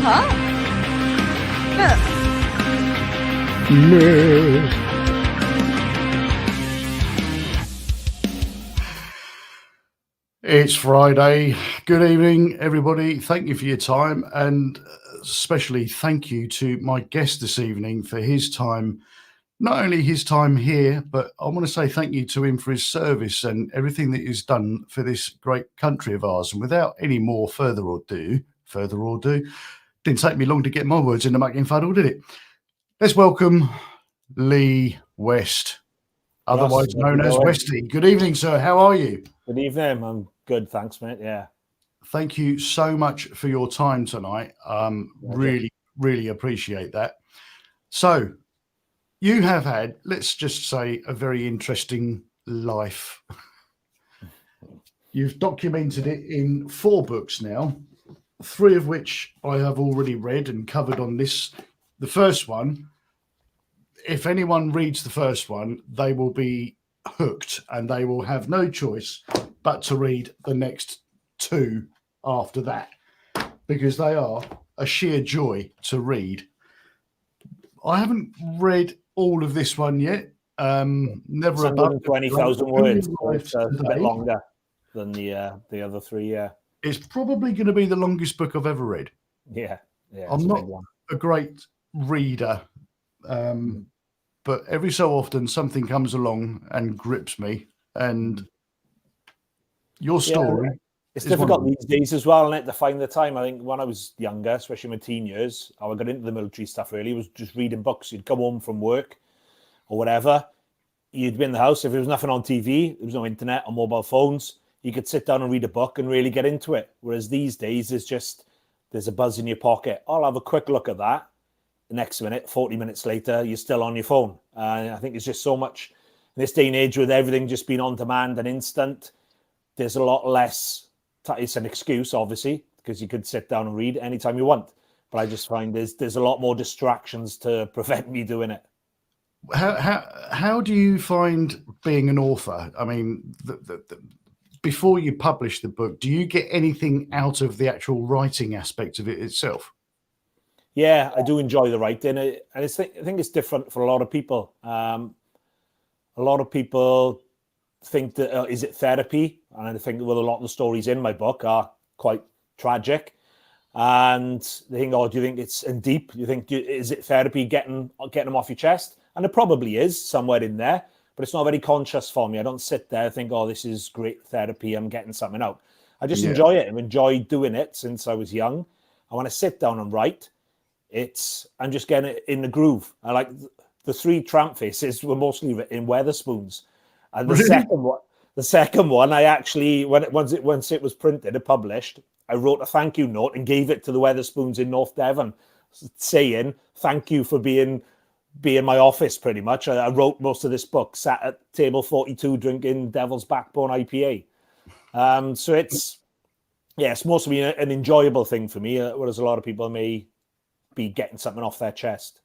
Huh? It's Friday. Good evening, everybody. Thank you for your time, and especially thank you to my guest this evening for his time. Not only his time here, but I want to say thank you to him for his service and everything that he's done for this great country of ours. And without any more further ado, didn't take me long to get my words in the mucking fuddle, did it? Let's welcome Lee West, otherwise Russ, known as Westy. Good evening, sir. How are you? Good evening. I'm good, thanks, mate. Yeah. Thank you so much for your time tonight. Really appreciate that. So, you have had, let's just say, a very interesting life. You've documented it in 4 books now, 3 of which I have already read and covered on this. The first one, if anyone reads the first one, they will be hooked and they will have no choice but to read the next 2 after that, because they are a sheer joy to read. I haven't read all of this one yet. Never above 20,000 words. So it's a bit longer than the other 3. Yeah, it's probably going to be the longest book I've ever read. Yeah. I'm not a great reader, but every so often something comes along and grips me. And your story. Yeah. It's difficult these days as well, isn't it, to find the time. I think when I was younger, especially in my teen years, I got into the military stuff really, was just reading books. You'd come home from work or whatever, you'd be in the house. If there was nothing on TV, there was no internet or mobile phones, you could sit down and read a book and really get into it. Whereas these days, there's a buzz in your pocket. I'll have a quick look at that. The next minute, 40 minutes later, you're still on your phone. I think it's just so much in this day and age with everything just being on demand and instant. There's a lot less. It's an excuse, obviously, because you could sit down and read anytime you want. But I just find there's a lot more distractions to prevent me doing it. How do you find being an author? I mean, before you publish the book, do you get anything out of the actual writing aspect of it itself? Yeah, I do enjoy the writing. And I think it's different for a lot of people. A lot of people think that, is it therapy? And I think, well, a lot of the stories in my book are quite tragic. And they think, oh, do you think it's deep? You think, is it therapy getting them off your chest? And it probably is somewhere in there, but it's not very conscious for me. I don't sit there and think, oh, this is great therapy, I'm getting something out. I just enjoy it. I've enjoyed doing it since I was young. And when I sit down and write, I'm just getting it in the groove. I like the 3 Trampfaces were mostly written in Wetherspoons. And the second one, I actually, once it was printed and published, I wrote a thank you note and gave it to the Wetherspoons in North Devon, saying thank you for being my office. Pretty much, I wrote most of this book sat at table 42 drinking Devil's Backbone IPA. So it's mostly an enjoyable thing for me, whereas a lot of people may be getting something off their chest.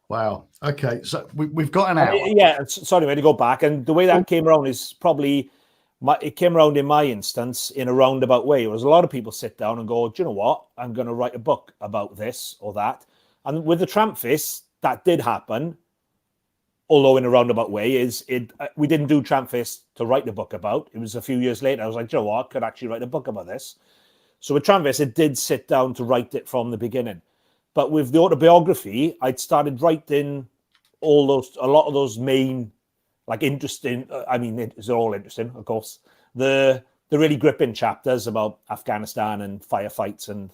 Wow. Okay. So we've got an hour. Yeah. Sorry, to go back. And the way that came around is probably it came around in my instance in a roundabout way. Whereas a lot of people sit down and go, do you know what? I'm going to write a book about this or that. And with the Trampface, that did happen. Although in a roundabout way, we didn't do Trampface to write the book about. It was a few years later. I was like, do you know what? I could actually write a book about this. So with Trampface, it did sit down to write it from the beginning. But with the autobiography, I'd started writing a lot of those main, like interesting, they're all interesting, of course. The really gripping chapters about Afghanistan and firefights and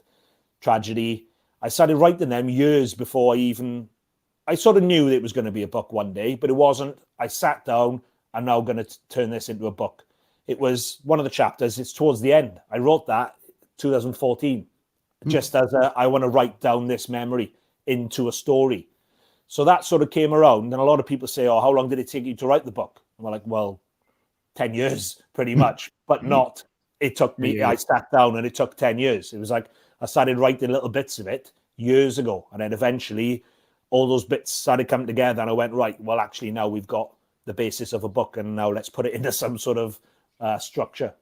tragedy. I started writing them years before I sort of knew it was going to be a book one day, but it wasn't. I sat down, I'm now going to turn this into a book. It was one of the chapters, it's towards the end. I wrote that 2014. Just as I want to write down this memory into a story. So that sort of came around. And a lot of people say, oh, how long did it take you to write the book? And we're like, well, 10 years pretty much, but not. It took me, I sat down and it took 10 years. It was like I started writing little bits of it years ago. And then eventually all those bits started coming together. And I went, right, well, actually now we've got the basis of a book and now let's put it into some sort of structure.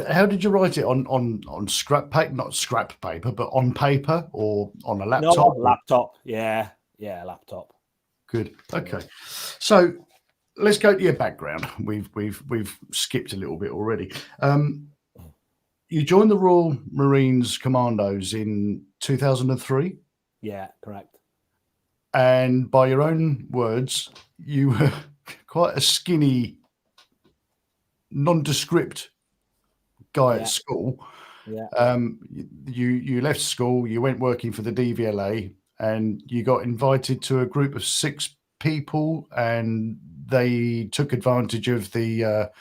How did you write it on scrap paper? Not scrap paper, but on paper or on a No, laptop? laptop. Yeah, laptop. Good. Okay. So let's go to your background. We've skipped a little bit already. You joined the Royal Marines Commandos in 2003, Yeah, correct. and by your own words, you were quite a skinny, nondescript guy Yeah, at school. yeah, You left school, you went working for the DVLA, and you got invited to a group of 6 people, and they took advantage of the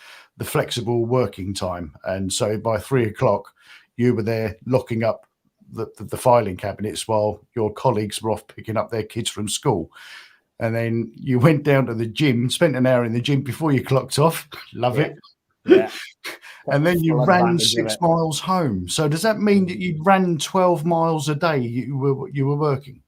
flexible working time. And so by 3 o'clock, you were there locking up the filing cabinets while your colleagues were off picking up their kids from school. And then you went down to the gym, spent an hour in the gym before you clocked off. Love yeah, it. yeah. And then you Full ran advantage of 6 it. miles home. So does that mean that you ran 12 miles a day? You were working.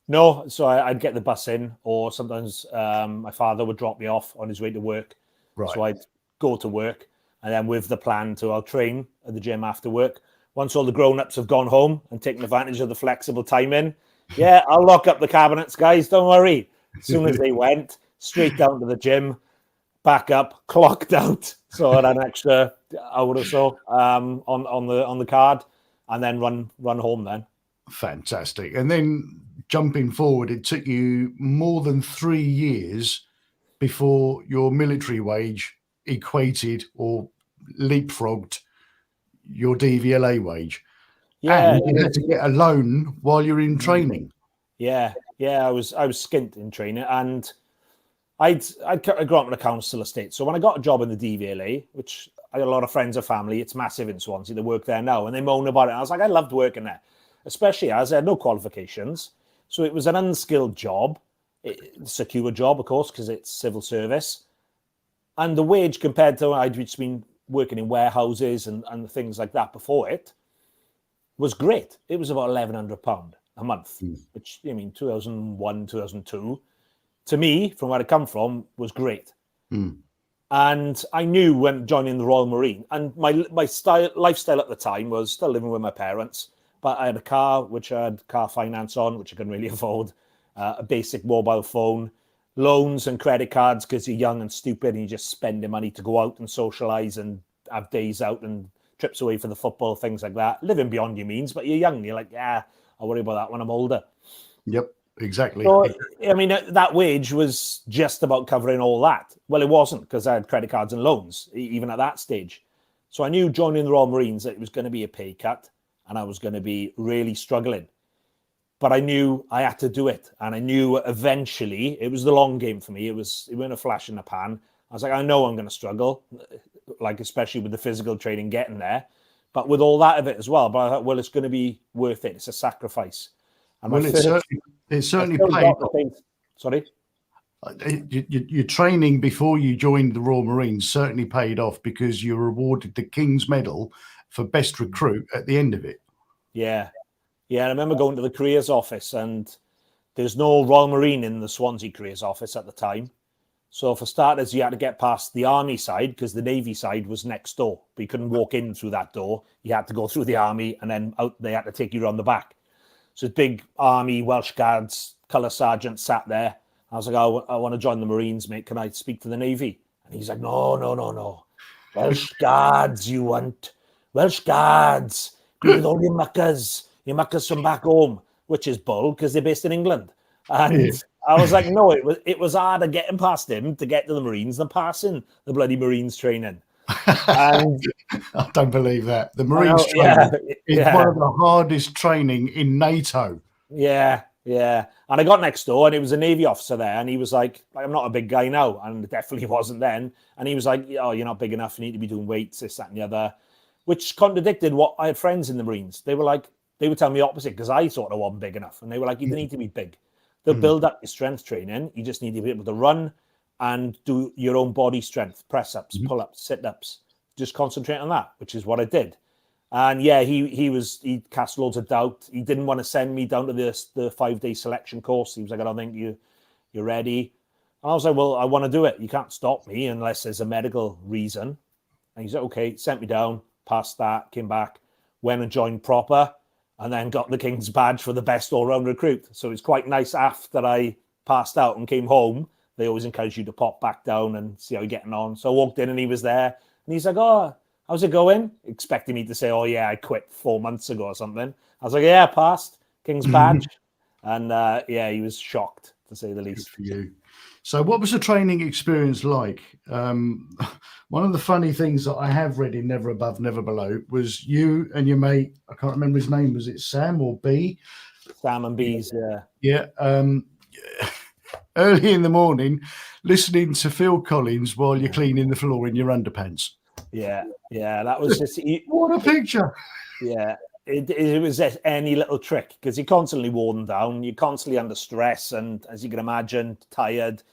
No, so I'd get the bus in, or sometimes my father would drop me off on his way to work. Right. So I'd go to work, and then with the plan I'll train at the gym after work. Once all the grown-ups have gone home and taken advantage of the flexible timing, yeah, I'll lock up the cabinets, guys. Don't worry. As soon as they went, straight down to the gym, back up, clocked out. So I had an extra hour or so on the card, and then run home then. Fantastic. And then jumping forward, it took you more than 3 years before your military wage equated or leapfrogged your DVLA wage. Yeah, And you had to get a loan while you're in training. yeah. I was skint in training, and I'd grown up in a council estate. So when I got a job in the DVLA, which I got a lot of friends and family, it's massive in Swansea, they work there now, and they moan about it. I was like, I loved working there, especially as I had no qualifications. So it was an unskilled job, secure job, of course, because it's civil service. And the wage compared to I'd just been working in warehouses and things like that before it was great. It was about £1,100 a month, which, 2001, 2002, to me, from where I come from, was great. And I knew when joining the Royal Marine, and my lifestyle at the time was still living with my parents, but I had a car, which I had car finance on, which I couldn't really afford, a basic mobile phone, loans and credit cards, because you're young and stupid and you just spend your money to go out and socialise and have days out and trips away for the football, things like that. Living beyond your means, but you're young. You're like, yeah, I'll worry about that when I'm older. Yep, exactly. So, that wage was just about covering all that. Well, it wasn't, because I had credit cards and loans, even at that stage. So I knew joining the Royal Marines that it was going to be a pay cut and I was going to be really struggling. But I knew I had to do it. And I knew eventually, it was the long game for me. It wasn't a flash in the pan. I was like, I know I'm going to struggle, like especially with the physical training getting there, but with all that of it as well. But I thought, well, it's going to be worth it. It's a sacrifice. And well, it certainly paid off. Sorry? Your training before you joined the Royal Marines certainly paid off, because you were awarded the King's Medal for best recruit at the end of it. Yeah. I remember going to the careers office, and there's no Royal Marine in the Swansea careers office at the time. So for starters, you had to get past the army side, because the navy side was next door. But you couldn't walk in through that door. You had to go through the army, and then out they had to take you around the back. So big army, Welsh Guards, colour sergeant sat there. I was like, I want to join the Marines, mate. Can I speak to the Navy? And he's like, no. Welsh Guards, you want. Welsh Guards. Be with all your muckers from back home, which is bull, because they're based in England. And I was like, no, it was harder getting past him to get to the Marines than passing the bloody Marines training. And I don't believe that. The Marines training is one of the hardest training in NATO. Yeah. And I got next door, and it was a Navy officer there, and he was like, I'm not a big guy now, and definitely wasn't then. And he was like, oh, you're not big enough. You need to be doing weights, this, that, and the other, which contradicted what I had friends in the Marines. They would tell me the opposite, because I thought I wasn't big enough. And they were like, you don't need to be big. They'll build up your strength training. You just need to be able to run and do your own body strength, press-ups, pull-ups, sit-ups. Just concentrate on that, which is what I did. And yeah, he cast loads of doubt. He didn't want to send me down to the 5-day selection course. He was like, I don't think you're ready. And I was like, well, I want to do it. You can't stop me unless there's a medical reason. And he's like, okay, sent me down, passed that, came back, went and joined proper, and then got the King's Badge for the best all-round recruit. So it's quite nice after I passed out and came home. They always encourage you to pop back down and see how you're getting on. So I walked in and he was there. And he's like, oh, how's it going? Expecting me to say, oh, yeah, I quit 4 months ago or something. I was like, yeah, passed. King's Badge. And yeah, he was shocked, to say the least. Good for you. So what was the training experience like? One of the funny things that I have read in Never Above, Never Below was you and your mate, I can't remember his name, was it Sam or B? Sam and B's, yeah. Yeah. Early in the morning, listening to Phil Collins while you're cleaning the floor in your underpants. Yeah, that was just... What a picture. Yeah, it was any little trick, because you're constantly worn down, you're constantly under stress, and as you can imagine, tired,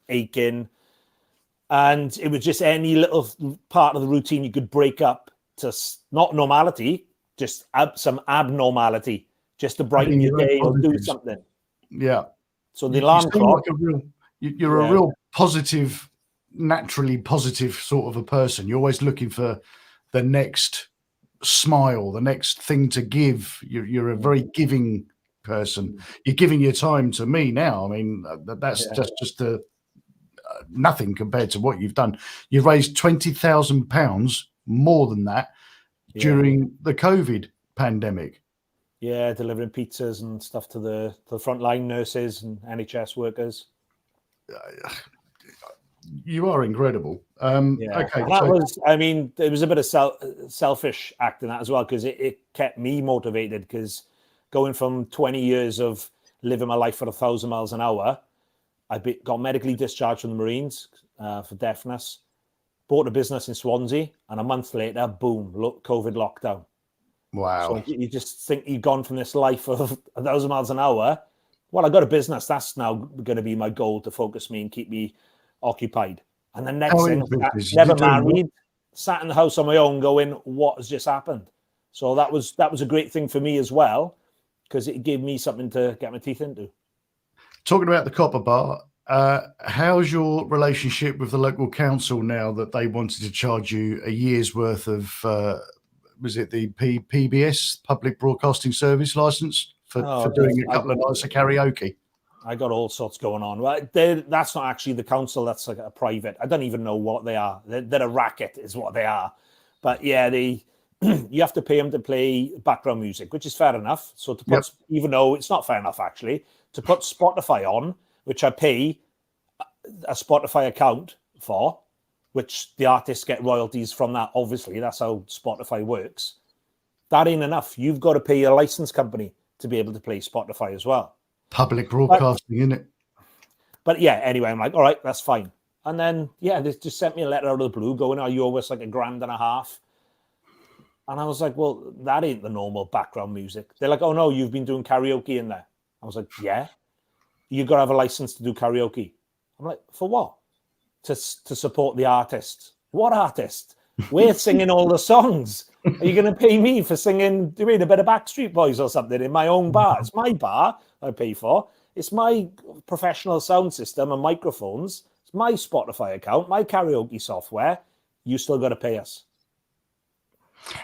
aching. And it was just any little part of the routine you could break up to not normality, just some abnormality, just to brighten your day or do something. Yeah. So the alarm clock... You're a real positive, naturally positive sort of a person. You're always looking for the next smile, the next thing to give. You're a very giving person. You're giving your time to me now. I mean, that's just nothing compared to what you've done. You've raised £20,000 more than that during the COVID pandemic. Yeah, delivering pizzas and stuff to the frontline nurses and NHS workers. You are incredible. Okay, that was, I mean, it was a bit of selfish acting that as well, because it kept me motivated, because going from 20 years of living my life at 1,000 miles an hour, I got medically discharged from the Marines for deafness, bought a business in Swansea, and a month later, boom, COVID lockdown. Wow. So you just think you've gone from this life of 1,000 miles an hour. Well, I got a business. That's now going to be my goal, to focus me and keep me occupied. And the next thing, never married, sat in the house on my own going, what has just happened? So that was a great thing for me as well, because it gave me something to get my teeth into. Talking about the Copper Bar, how's your relationship with the local council now that they wanted to charge you a year's worth of, was it the PBS, Public Broadcasting Service license, for doing a couple of nights of karaoke? I got all sorts going on. Well, that's not actually the council. That's like a private. I don't even know what they are. They're a racket is what they are. But yeah, you have to pay them to play background music, which is fair enough. So to put, even though it's not fair enough actually, to put Spotify on, which I pay a Spotify account for, which the artists get royalties from that. Obviously, that's how Spotify works. That ain't enough. You've got to pay a license company to be able to play Spotify as well. Public broadcasting, isn't it? But yeah, anyway, I'm like, all right, that's fine. And then, yeah, they just sent me a letter out of the blue going, are you owe us like $1,500? And I was like, well, that ain't the normal background music. They're like, oh no, you've been doing karaoke in there. I was like, yeah. You got to have a license to do karaoke. I'm like, for what? To support the artists. What artist? We're singing all the songs. Are you going to pay me for singing, doing a bit of Backstreet Boys or something in my own bar? It's my bar I pay for. It's my professional sound system and microphones. It's my Spotify account, my karaoke software. You still got to pay us.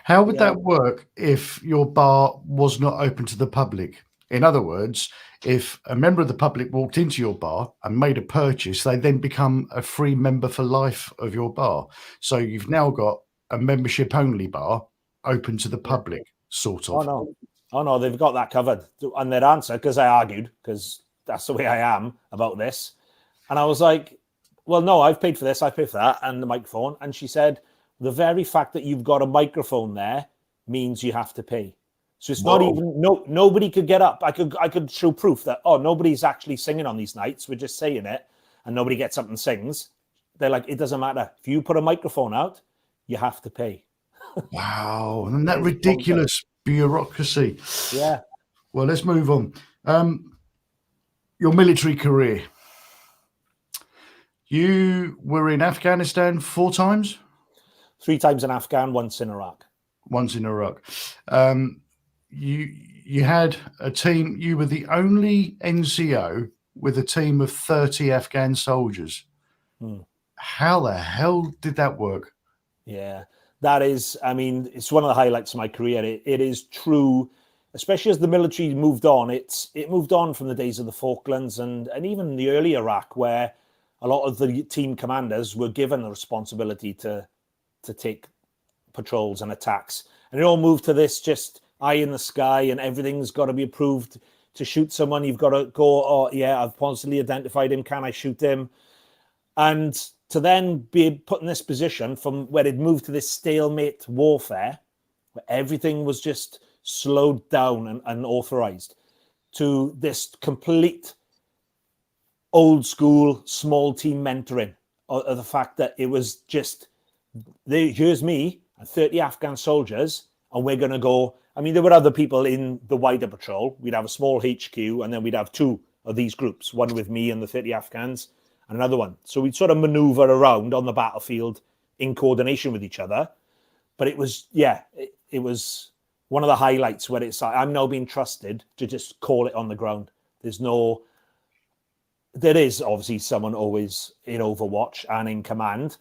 How would that work if your bar was not open to the public? In other words, if a member of the public walked into your bar and made a purchase, they then become a free member for life of your bar. So you've now got a membership only bar open to the public, sort of. Oh no, they've got that covered. And their answer, because I argued, because that's the way I am about this. And I was like, well, no, I've paid for this, I paid for that, and the microphone. And she said, the very fact that you've got a microphone there means you have to pay. So it's not even, nobody could get up. I could show proof that, nobody's actually singing on these nights. We're just saying it, and nobody gets up and sings. They're like, it doesn't matter. If you put a microphone out, you have to pay. Wow. And that ridiculous bureaucracy. Yeah. Well, let's move on. Your military career. You were in Afghanistan 4 times? 3 times in Afghan, once in Iraq. Once in Iraq. You had a team, you were the only NCO with a team of 30 Afghan soldiers. How the hell did that work? Yeah, that is, I mean, it's one of the highlights of my career. It is true, especially as the military moved on. It moved on from the days of the Falklands and even the early Iraq, where a lot of the team commanders were given the responsibility to take patrols and attacks. And it all moved to this just eye in the sky and everything's got to be approved. To shoot someone, you've got to go, oh, yeah, I've positively identified him. Can I shoot him? And to then be put in this position from where it moved to this stalemate warfare, where everything was just slowed down and authorized, to this complete old school small team mentoring of the fact that it was just, here's me and 30 Afghan soldiers, and we're going to go. I mean, there were other people in the wider patrol. We'd have a small HQ, and then we'd have two of these groups, one with me and the 30 Afghans, and another one. So we'd sort of maneuver around on the battlefield in coordination with each other. But it was, it was one of the highlights where it's like, I'm now being trusted to just call it on the ground. There is obviously someone always in Overwatch and in command.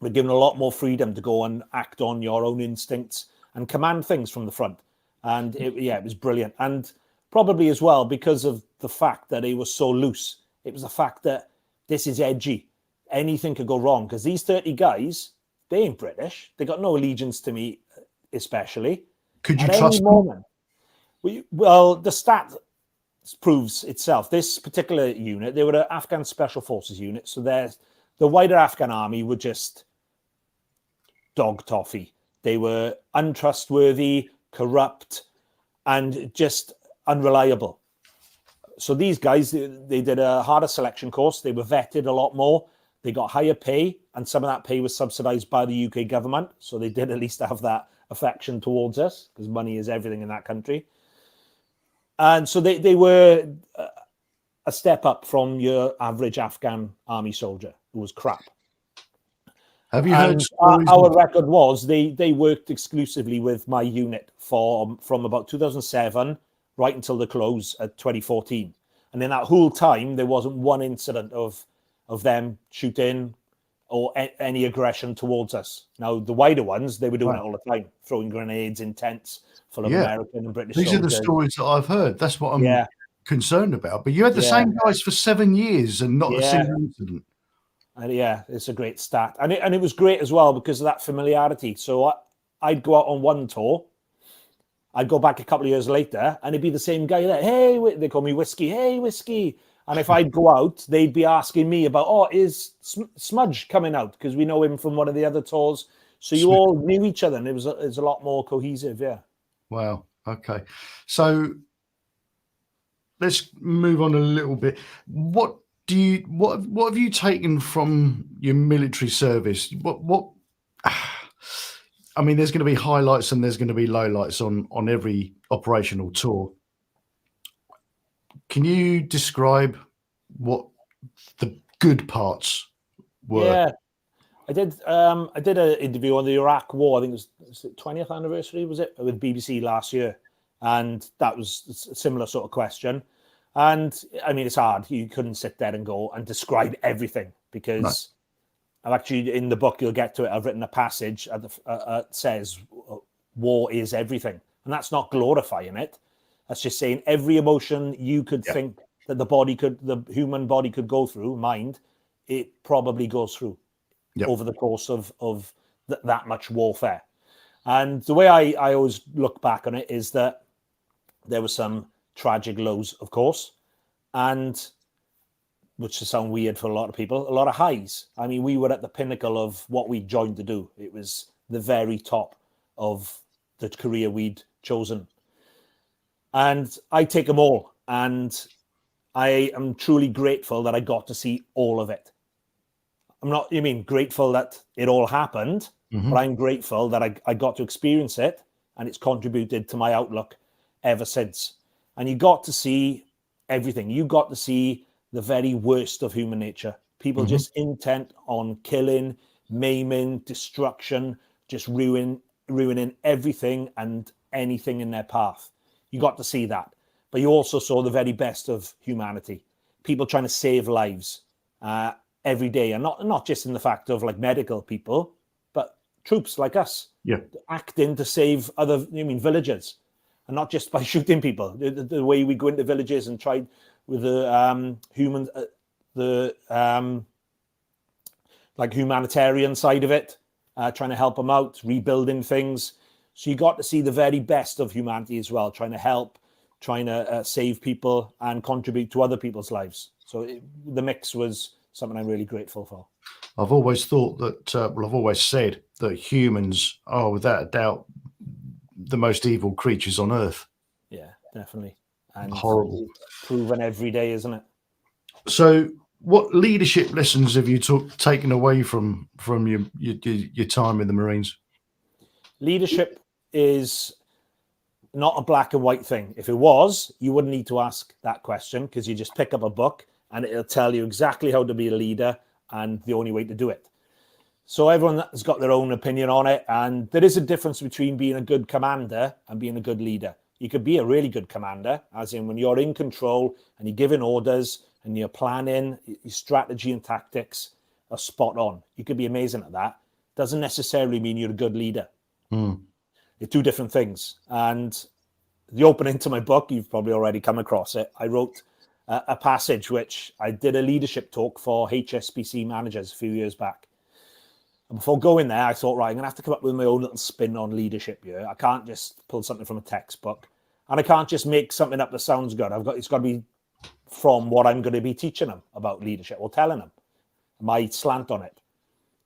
We're given a lot more freedom to go and act on your own instincts and command things from the front. And it was brilliant. And probably as well, because of the fact that it was so loose, it was the fact that this is edgy. Anything could go wrong, because these 30 guys, they ain't British. They got no allegiance to me, especially. Could you At trust any moment, well, the stat proves itself. This particular unit, they were an Afghan Special Forces unit, so the wider Afghan army were just dog toffee. They were untrustworthy, corrupt, and just unreliable. So these guys, they did a harder selection course. They were vetted a lot more. They got higher pay, and some of that pay was subsidized by the UK government. So they did at least have that affection towards us, because money is everything in that country. And so they were a step up from your average Afghan army soldier who was crap. Have you heard our record was they worked exclusively with my unit from about 2007 right until the close at 2014. And in that whole time, there wasn't one incident of them shooting or any aggression towards us. Now, the wider ones, they were doing it all the time, throwing grenades in tents full of American and British soldiers. These are the stories that I've heard. That's what I'm concerned about. But you had the same guys for 7 years and not a single incident. And it's a great stat. And it was great as well because of that familiarity. So I'd go out on one tour. I'd go back a couple of years later and it'd be the same guy there. Hey, they call me Whiskey. Hey, Whiskey. And if I'd go out, they'd be asking me about, is Smudge coming out? Because we know him from one of the other tours. So you all knew each other and it was a lot more cohesive, Wow. Okay. So let's move on a little bit. What have you taken from your military service? What I mean, there's going to be highlights and there's going to be lowlights on every operational tour. Can you describe what the good parts were? Yeah, I did an interview on the Iraq War. I think it was the 20th anniversary, was it, with BBC last year, and that was a similar sort of question. And I mean, it's hard. You couldn't sit there and go and describe everything because I've actually, in the book, you'll get to it. I've written a passage that says war is everything. And that's not glorifying it. That's just saying every emotion you could think that the human body could go through, mind, it probably goes through over the course of that much warfare. And the way I always look back on it is that there were some tragic lows, of course, and which will sound weird for a lot of people, a lot of highs. I mean, we were at the pinnacle of what we joined to do. It was the very top of the career we'd chosen. And I take them all. And I am truly grateful that I got to see all of it. I'm not, grateful that it all happened, but I'm grateful that I got to experience it and it's contributed to my outlook ever since. And you got to see everything. You got to see the very worst of human nature. People just intent on killing, maiming, destruction, just ruining everything and anything in their path. You got to see that. But you also saw the very best of humanity. People trying to save lives every day. And not just in the fact of like medical people, but troops like us, Yeah. acting to save other, villagers, and not just by shooting people. The way we go into villages and try with the human, like humanitarian side of it, trying to help them out, rebuilding things. So you got to see the very best of humanity as well, trying to help, trying to save people and contribute to other people's lives. So the mix was something I'm really grateful for. I've always thought that, I've always said that humans are without a doubt the most evil creatures on earth. Yeah, definitely. And Horrible. Proven every day, isn't it? So what leadership lessons have you taken away from your time in the Marines? Leadership is not a black and white thing. If it was, you wouldn't need to ask that question, because you just pick up a book and it'll tell you exactly how to be a leader and the only way to do it. So everyone has got their own opinion on it, and there is a difference between being a good commander and being a good leader. You could be a really good commander, as in when you're in control and you're giving orders and you're planning, your strategy and tactics are spot on. You could be amazing at that. Doesn't necessarily mean you're a good leader. They're two different things. And the opening to my book, you've probably already come across it. I wrote a passage which I did a leadership talk for HSBC managers a few years back. And before going there, I thought, right, I'm going to have to come up with my own little spin on leadership here. I can't just pull something from a textbook, and I can't just make something up that sounds good. It's got to be from what I'm going to be teaching them about leadership or telling them, my slant on it.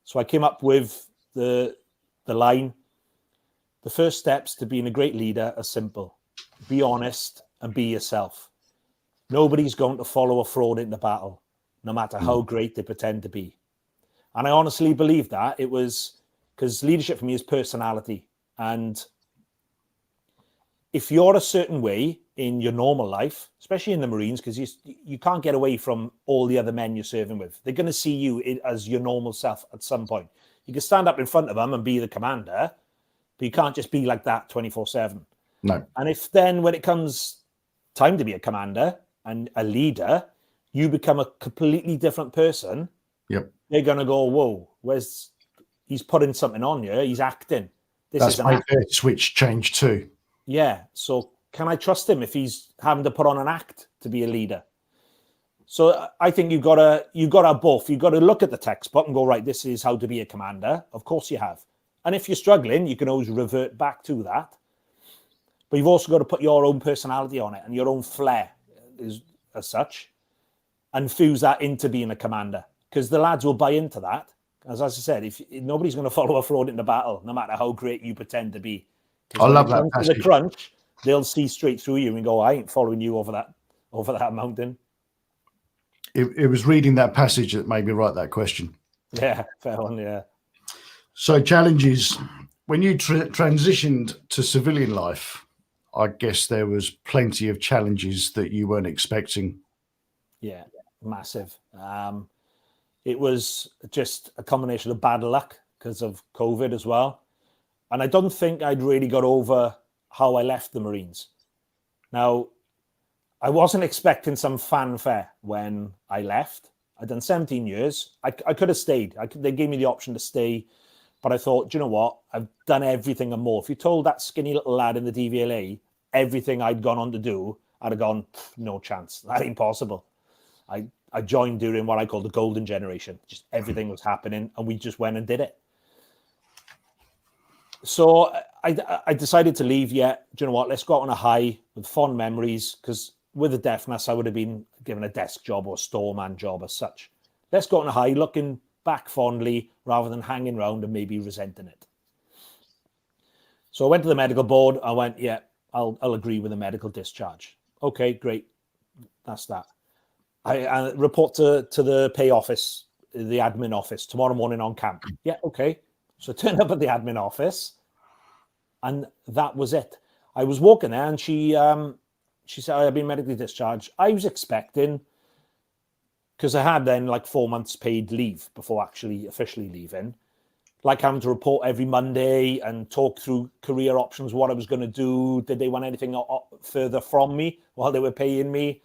So I came up with the line: the first steps to being a great leader are simple. Be honest and be yourself. Nobody's going to follow a fraud into battle, no matter how great they pretend to be. And I honestly believe that. It was because leadership for me is personality. And if you're a certain way in your normal life, especially in the Marines, because you can't get away from all the other men you're serving with. They're going to see you as your normal self at some point. You can stand up in front of them and be the commander, but you can't just be like that 24/7. No. And if then when it comes time to be a commander and a leader, you become a completely different person. Yep. They're going to go, whoa, he's putting something on you. He's acting. That's made their switch change too. Yeah. So can I trust him if he's having to put on an act to be a leader? So I think you've got to both. You've got to look at the textbook and go, right, this is how to be a commander. Of course you have. And if you're struggling, you can always revert back to that. But you've also got to put your own personality on it and your own flair as such, and fuse that into being a commander. Because the lads will buy into that. As I said, if nobody's going to follow a fraud into battle, no matter how great you pretend to be. I love that passage. The crunch, they'll see straight through you and go, I ain't following you over that mountain. It was reading that passage that made me write that question. Yeah, fair one, yeah. So challenges. When you transitioned to civilian life, I guess there was plenty of challenges that you weren't expecting. Yeah, massive. It was just a combination of bad luck because of COVID as well. And I don't think I'd really got over how I left the Marines. Now, I wasn't expecting some fanfare when I left. I'd done 17 years. I could have stayed. They gave me the option to stay. But I thought, do you know what? I've done everything and more. If you told that skinny little lad in the DVLA everything I'd gone on to do, I'd have gone, no chance. That ain't possible. I joined during what I call the golden generation. Just everything was happening and we just went and did it. So I decided to leave. Yeah, do you know what? Let's go out on a high with fond memories, because with the deafness, I would have been given a desk job or a storeman job as such. Let's go on a high, looking back fondly rather than hanging around and maybe resenting it. So I went to the medical board. I went, yeah, I'll agree with a medical discharge. Okay, great. That's that. I report to the pay office, the admin office, tomorrow morning on camp. Yeah, okay. So I turned up at the admin office, and that was it. I was walking there, and she said, I've been medically discharged. I was expecting, because I had then like 4 months paid leave before actually officially leaving, like having to report every Monday and talk through career options, what I was going to do. Did they want anything further from me while they were paying me?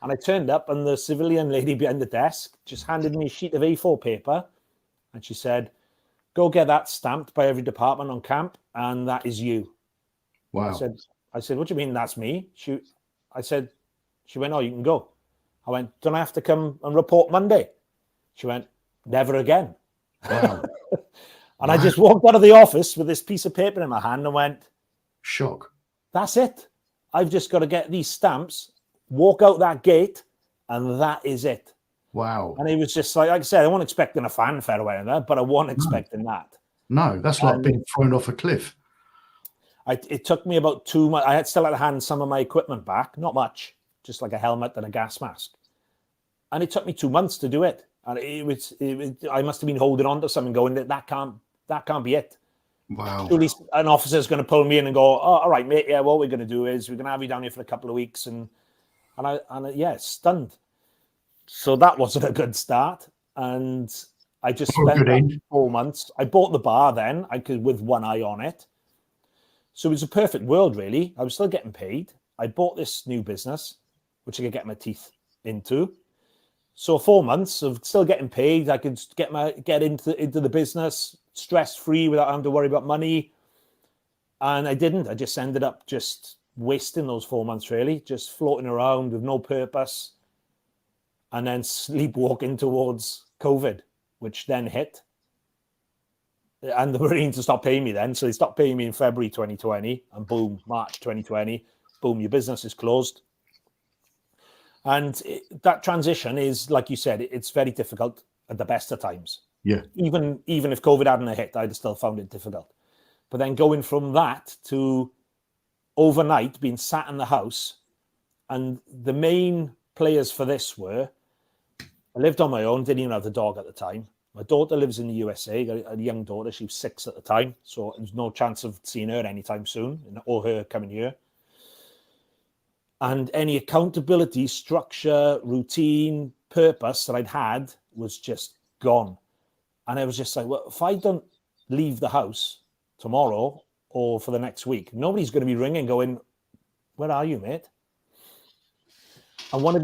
And I turned up, and the civilian lady behind the desk just handed me a sheet of A4 paper, and she said, go get that stamped by every department on camp, and that is you. Wow. I said, what do you mean that's me? She went, oh, you can go. I went, don't I have to come and report Monday? She went, never again. Wow. And I just walked out of the office with this piece of paper in my hand and went, shock. That's it. I've just got to get these stamps, walk out that gate, and that is it. Wow. And it was just like I said, I wasn't expecting a fanfare or anything, but I wasn't expecting that. No, that's like being thrown off a cliff. It took me about 2 months. I still had to hand some of my equipment back, not much, just like a helmet and a gas mask. And it took me 2 months to do it. And I must have been holding on to something, going that can't be it. Wow. Surely an officer's going to pull me in and go, oh, all right, mate. Yeah, what we're going to do is we're going to have you down here for a couple of weeks, and I stunned. So that wasn't a good start, and I just spent 4 months. I bought the bar then, with one eye on it. So it was a perfect world, really. I was still getting paid. I bought this new business, which I could get my teeth into. So 4 months of still getting paid, I could get into the business stress-free without having to worry about money. And I didn't. I just ended up just wasting those 4 months, really, just floating around with no purpose, and then sleepwalking towards COVID, which then hit. And the Marines stopped paying me then. So they stopped paying me in February 2020, and boom, March 2020, boom, your business is closed. And that transition is, like you said, it's very difficult at the best of times. Yeah. Even if COVID hadn't hit, I'd still found it difficult. But then going from that to overnight being sat in the house, and the main players for this were, I lived on my own, didn't even have the dog at the time. My daughter lives in the USA, got a young daughter. She was 6 at the time, so there's no chance of seeing her anytime soon, or her coming here. And any accountability, structure, routine, purpose that I'd had was just gone. And I was just like, well, if I don't leave the house tomorrow or for the next week, nobody's going to be ringing going, where are you, mate? And one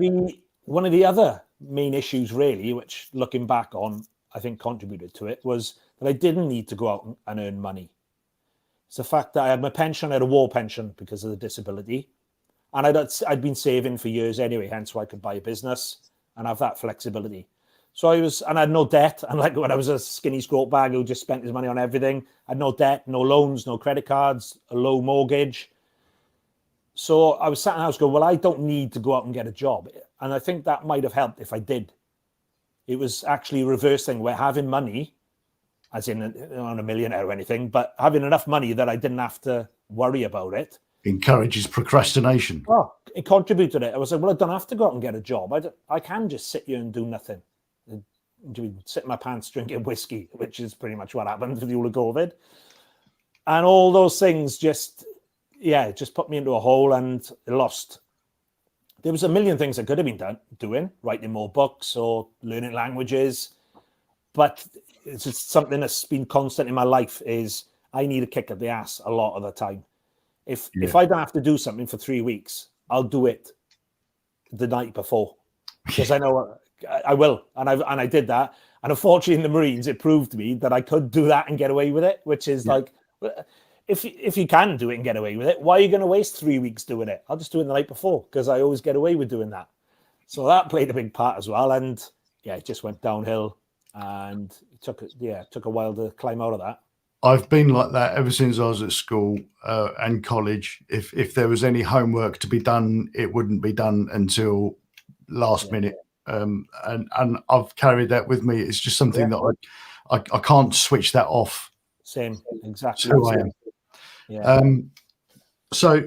of the other main issues, really, which looking back on, I think contributed to it, was that I didn't need to go out and earn money. It's the fact that I had my pension, I had a war pension because of the disability. And I'd been saving for years anyway, hence why I could buy a business and have that flexibility. So I had no debt. And like when I was a skinny squat bag who just spent his money on everything, I had no debt, no loans, no credit cards, a low mortgage. So I was sat in the house going, well, I don't need to go out and get a job. And I think that might have helped if I did. It was actually a reverse thing where having money, as in not a millionaire or anything, but having enough money that I didn't have to worry about it. Encourages procrastination. Oh, it contributed to it. I was like, well, I don't have to go out and get a job. I can just sit here and do nothing. Sit in my pants drinking whiskey, which is pretty much what happened with the all of COVID. And all those things just put me into a hole and lost. There was a million things I could have been doing, writing more books or learning languages. But it's just something that's been constant in my life is I need a kick at the ass a lot of the time. If I don't have to do something for 3 weeks, I'll do it the night before because I know I will. And I did that. And unfortunately in the Marines, it proved to me that I could do that and get away with it, which is like, if you can do it and get away with it, why are you going to waste 3 weeks doing it? I'll just do it the night before because I always get away with doing that. So that played a big part as well. And it just went downhill and it took a while to climb out of that. I've been like that ever since I was at school and college. If there was any homework to be done, it wouldn't be done until last minute. And I've carried that with me. It's just something that I can't switch that off. Same, exactly. Who I am. Yeah. So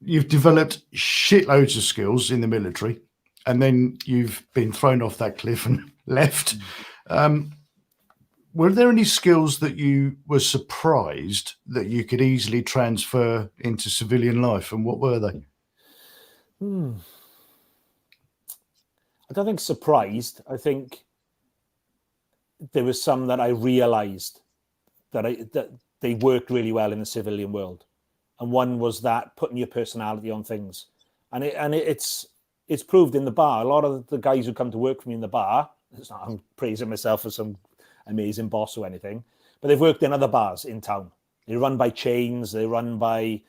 you've developed shitloads of skills in the military, and then you've been thrown off that cliff and left. Were there any skills that you were surprised that you could easily transfer into civilian life, and what were they? I don't think surprised. I think there was some that I realized that they worked really well in the civilian world. And one was that putting your personality on things. And it's proved in the bar. A lot of the guys who come to work for me in the bar, it's not I'm praising myself as some amazing boss or anything, but they've worked in other bars in town. They're run by chains, they're run by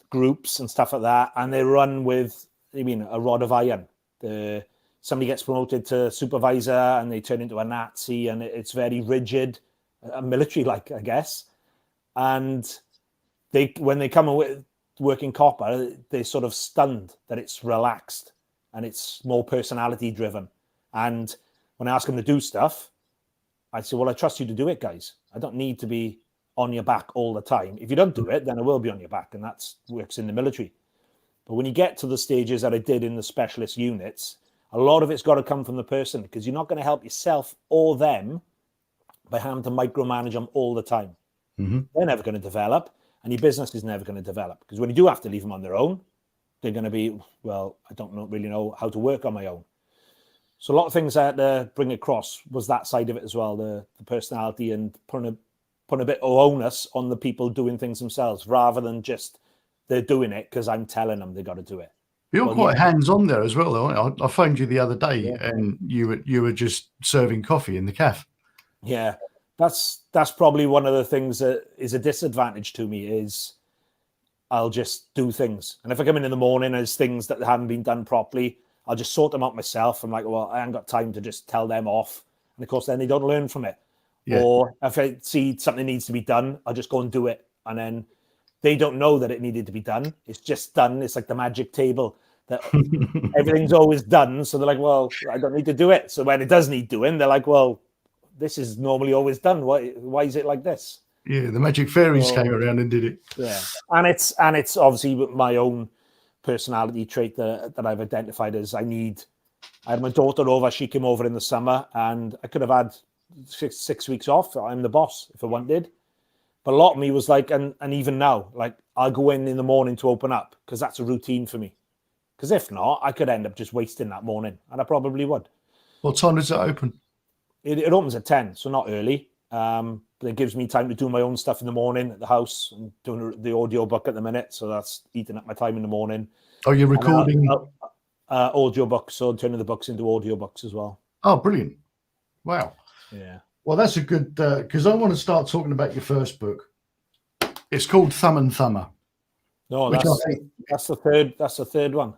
groups and stuff like that, and they run with, a rod of iron. Somebody gets promoted to supervisor and they turn into a Nazi, and it's very rigid, military-like, I guess. And when they come with working copper, they're sort of stunned that it's relaxed and it's more personality-driven. And when I ask them to do stuff, I say, well, I trust you to do it, guys. I don't need to be on your back all the time. If you don't do it, then I will be on your back, and that works in the military. But when you get to the stages that I did in the specialist units, a lot of it's got to come from the person, because you're not going to help yourself or them by having to micromanage them all the time. Mm-hmm. They're never going to develop, and your business is never going to develop, because when you do have to leave them on their own, they're going to be, well, I don't really know how to work on my own. So a lot of things I had to bring across was that side of it as well, the personality, and putting a bit of onus on the people doing things themselves, rather than just they're doing it because I'm telling them they got to do it. You're quite hands-on there as well, though. I phoned you the other day, and you were just serving coffee in the cafe. Yeah, that's probably one of the things that is a disadvantage to me, is I'll just do things. And if I come in the morning and there's things that haven't been done properly, I'll just sort them out myself. I'm like, well, I haven't got time to just tell them off. And of course, then they don't learn from it. Yeah. Or if I see something needs to be done, I'll just go and do it. And then they don't know that it needed to be done. It's just done. It's like the magic table that everything's always done. So they're like, well, I don't need to do it. So when it does need doing, they're like, well, this is normally always done. Why is it like this? Yeah, the magic fairies came around and did it. Yeah, and it's obviously my own personality trait that I've identified as I had my daughter over. She came over in the summer, and I could have had six weeks off. I'm the boss if I wanted. But a lot of me was like, and even now, like, I'll go in the morning to open up, because that's a routine for me. Because if not, I could end up just wasting that morning, and I probably would. What time does it open? It opens at 10, so not early. But it gives me time to do my own stuff in the morning at the house. I'm doing the audio book at the minute, so that's eating up my time in the morning. Oh, you're recording audio books, so turning the books into audio books as well. Oh, brilliant! Wow. Yeah. Well, that's a good, because I want to start talking about your first book. It's called Thumb and Thumber. No, that's the third. That's the third one.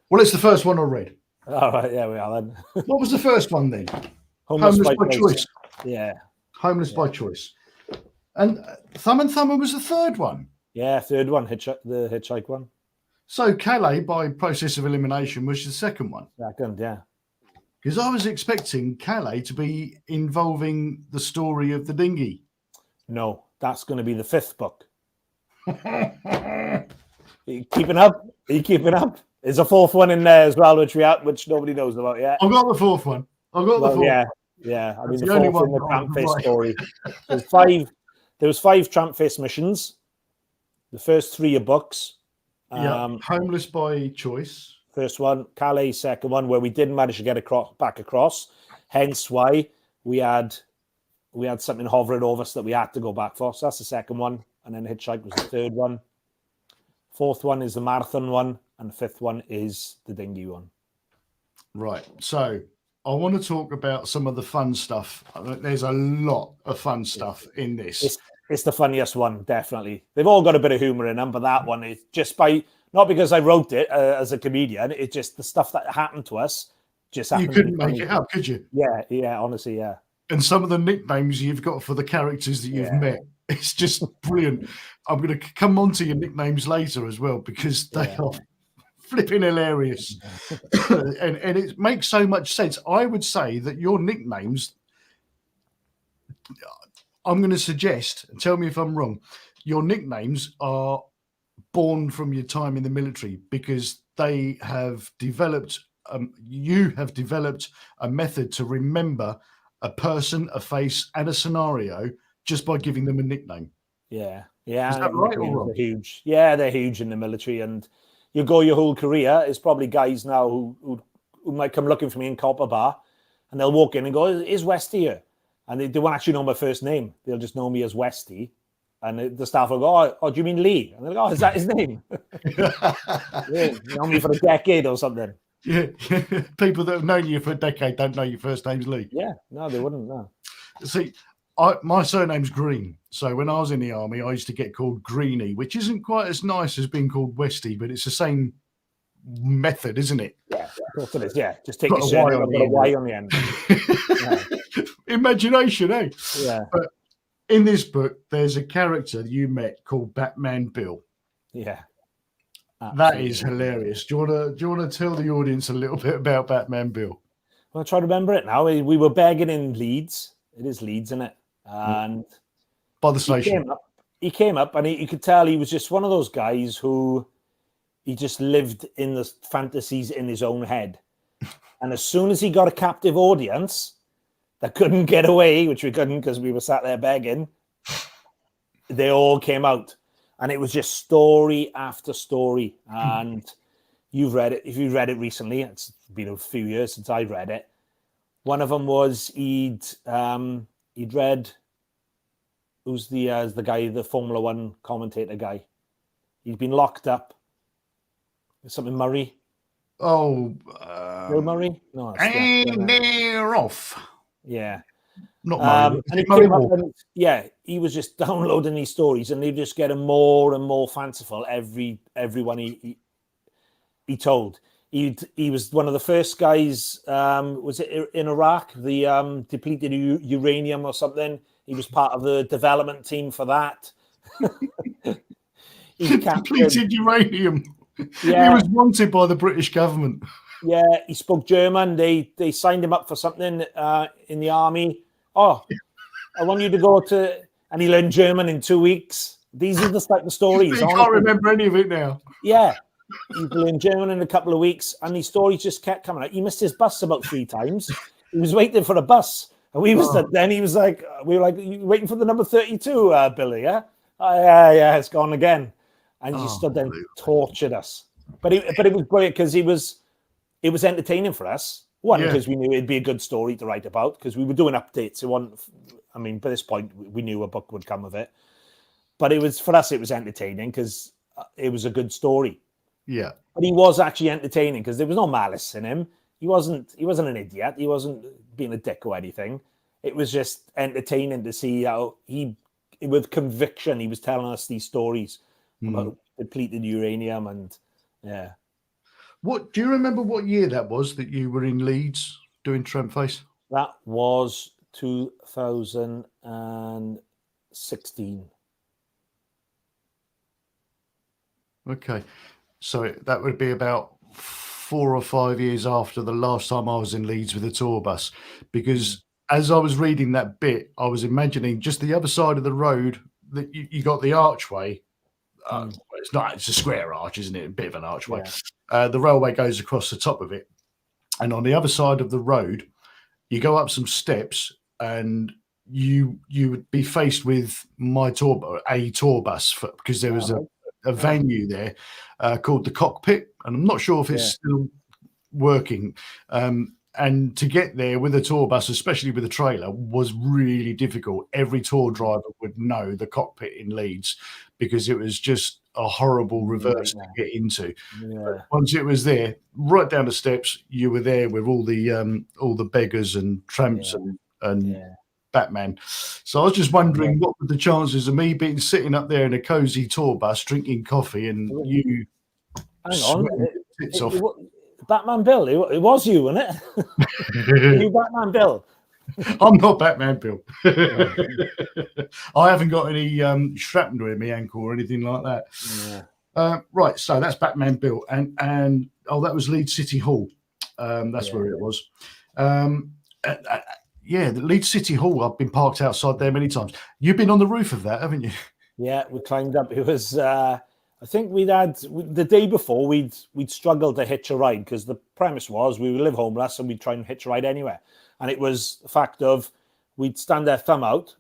Well, it's the first one I read. All right, there we are then. What was the first one then? Homeless by choice. Yeah. Homeless by choice. And Thumb and Thumber was the third one. Yeah, third one, the hitchhike one. So Calais, by process of elimination, was the second one. Second, yeah. Because I was expecting Calais to be involving the story of the dinghy. No, that's going to be the fifth book. Are you keeping up? There's a fourth one in there as well, which nobody knows about yet. I've got the fourth one. I've got the fourth. Yeah. I mean, the fourth in the Trampface story. There was 5 Trampface missions. The first 3 are books. Homeless by choice. First one, Calais, second one, where we didn't manage to get back across. Hence why we had something hovering over us that we had to go back for. So that's the second one. And then Hitchhike was the third one. Fourth one is the marathon one. And the fifth one is the dinghy one. Right. So I want to talk about some of the fun stuff. There's a lot of fun stuff in this. It's the funniest one, definitely. They've all got a bit of humor in them, but that one is just not because I wrote it as a comedian. It's just the stuff that happened to us just happened. You couldn't make it up, could you? Yeah, honestly, yeah. And some of the nicknames you've got for the characters that you've met, it's just brilliant. I'm going to come on to your nicknames later as well, because they are flipping hilarious. and it makes so much sense. I would say that your nicknames, I'm going to suggest, and tell me if I'm wrong, your nicknames are born from your time in the military, because they have developed, you have developed a method to remember a person, a face, and a scenario just by giving them a nickname. Yeah. Is that right or wrong? They're huge. Yeah, they're huge in the military, and you go your whole career. It's probably guys now who might come looking for me in Copper Bar, and they'll walk in and go, "Is Westy here?" And they won't actually know my first name. They'll just know me as Westy. And the staff will go, "Oh, do you mean Lee?" And they're like, "Oh, is that his name?" Yeah, you know me for a decade or something. Yeah, people that have known you for a decade don't know your first name's Lee. Yeah, no, they wouldn't. No. See, My surname's Green. So when I was in the army, I used to get called Greenie, which isn't quite as nice as being called Westy, but it's the same method, isn't it? Yeah, of course it is. Yeah, just take Put your a Y surname on and the put a end Y of on the end. it. Imagination, eh? Yeah, But in this book, there's a character that you met called Batman Bill. yeah. That is Absolutely. hilarious. Do you want to tell the audience a little bit about Batman Bill? I'll try to remember it now. We were begging in Leeds. It is Leeds, isn't it? And By the he station. He came up, and you could tell he was just one of those guys who he just lived in the fantasies in his own head. And as soon as he got a captive audience that couldn't get away, which we couldn't because we were sat there begging, they all came out. And it was just story after story. And you've read it. If you've read it recently, it's been a few years since I read it. One of them was he'd read, who's the guy, the Formula One commentator guy. He'd been locked up. Something Murray. Oh, Bill Murray? No, and they're off. Yeah. Not Murray. And he Murray came up Walker. and, yeah, he was just downloading these stories, and they just getting more and more fanciful everyone he told. He was one of the first guys, was it in Iraq, the depleted uranium or something? He was part of the development team for that. He Depleted uranium. Yeah. He was wanted by the British government. Yeah, he spoke German. They signed him up for something in the army. Oh, I want you to go to... And he learned German in 2 weeks. These are the type of stories. You can't remember any of it now. Yeah. He learned German in a couple of weeks, and these stories just kept coming out. He missed his bus about 3 times. He was waiting for a bus. And we was then he was like, we were like, you waiting for the number 32, Billy, yeah? Oh, yeah, it's gone again. And he stood there and tortured us. But it was brilliant because it was entertaining for us. One, because we knew it'd be a good story to write about, because we were doing updates. By this point, we knew a book would come of it. But for us, it was entertaining because it was a good story. Yeah. But he was actually entertaining because there was no malice in him. He wasn't an idiot. He wasn't being a dick or anything. It was just entertaining to see how with conviction, he was telling us these stories about depleted uranium and yeah. What do you remember? What year that was that you were in Leeds doing Trampface? That was 2016. Okay, so that would be about 4 or 5 years after the last time I was in Leeds with a tour bus, because as I was reading that bit, I was imagining just the other side of the road that you got the archway. It's a square arch, isn't it? A bit of an archway. Yeah. The railway goes across the top of it, and on the other side of the road, you go up some steps, and you would be faced with a tour bus because there was a venue there called the Cockpit, and I'm not sure if it's still working. And to get there with a tour bus, especially with a trailer, was really difficult. Every tour driver would know the Cockpit in Leeds because it was just a horrible reverse to get into. Yeah. Once it was there, right down the steps, you were there with all the beggars and tramps and Batman. So I was just wondering, what were the chances of me sitting up there in a cozy tour bus, drinking coffee, and you sweating tits off? Batman Bill, it was you, wasn't it? You Batman Bill. I'm not Batman Bill. I haven't got any shrapnel in my ankle or anything like that. Right, so that's Batman Bill, and that was Leeds City Hall. That's where it was. The Leeds City Hall. I've been parked outside there many times. You've been on the roof of that, haven't you? Yeah, we climbed up. It was. I think the day before we'd struggled to hitch a ride because the premise was we would live homeless and we'd try and hitch a ride anywhere. And it was the fact of we'd stand their thumb out.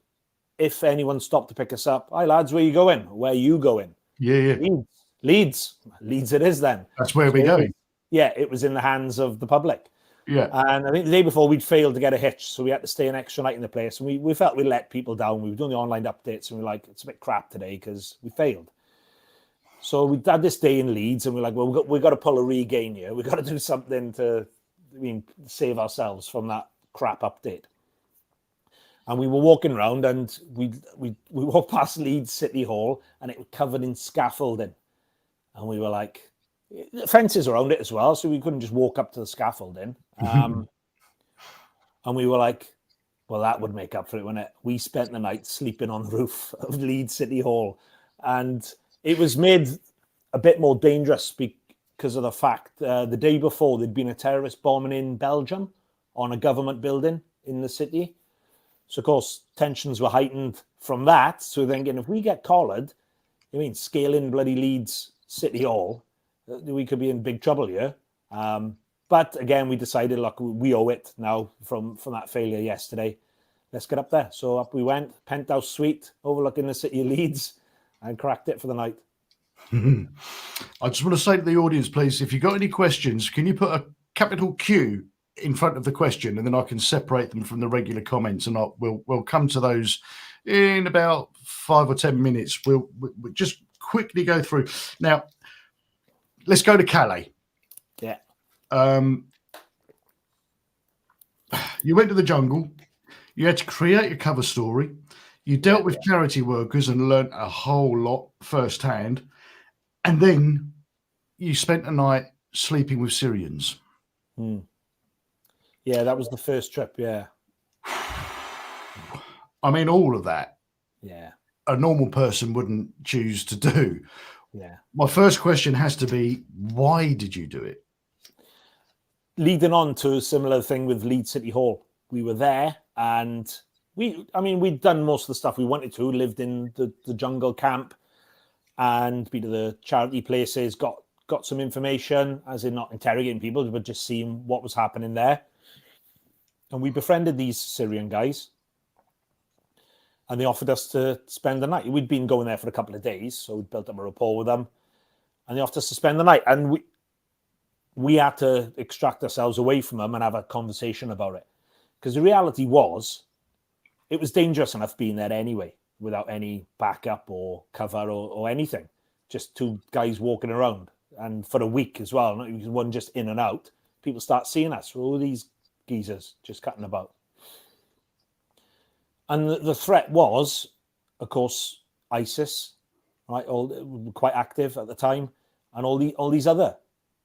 If anyone stopped to pick us up, hi lads, where you going? Where are you going? Yeah. Leeds it is then. That's where we're going. It was in the hands of the public. Yeah. And I think the day before we'd failed to get a hitch, so we had to stay an extra night in the place. And we felt we let people down. We were doing the online updates and we were like, it's a bit crap today because we failed. So we had this day in Leeds and we're like, well, we've got to pull a regain here. We've got to do something to save ourselves from that crap update. And we were walking around, and we walked past Leeds City Hall, and it was covered in scaffolding. And we were like, fences around it as well, so we couldn't just walk up to the scaffolding. And we were like, well, that would make up for it, wouldn't it? We spent the night sleeping on the roof of Leeds City Hall. And it was made a bit more dangerous because of the fact the day before there'd been a terrorist bombing in Belgium on a government building in the city. So, of course, tensions were heightened from that. So thinking, if we get collared, scaling bloody Leeds City Hall, we could be in big trouble here. But again, we decided, look, we owe it now from that failure yesterday. Let's get up there. So up we went, penthouse suite overlooking the city of Leeds, and cracked it for the night. I just want to say to the audience, please, if you've got any questions, can you put a capital Q in front of the question, and then I can separate them from the regular comments, and we'll come to those in about 5 or 10 minutes. We'll just quickly go through. Now, let's go to Calais. Yeah. You went to the jungle. You had to create a cover story. You dealt with charity workers and learnt a whole lot firsthand. And then you spent a night sleeping with Syrians. Yeah, that was the first trip, yeah. I mean, all of that. Yeah. A normal person wouldn't choose to do. Yeah. My first question has to be, why did you do it? Leading on to a similar thing with Leeds City Hall. We were there, and we'd done most of the stuff we wanted to, lived in the jungle camp and been to the charity places, got some information, as in not interrogating people, but just seeing what was happening there. And we befriended these Syrian guys, and they offered us to spend the night. We'd been going there for a couple of days, so we built up a rapport with them, and they offered us to spend the night. And we had to extract ourselves away from them and have a conversation about it. Because the reality was, it was dangerous enough being there anyway, without any backup or cover or anything. Just two guys walking around. And for a week as well, not one just in and out. People start seeing us, all these geezers just cutting about. And the threat was, of course, ISIS, right? Quite active at the time, and all these other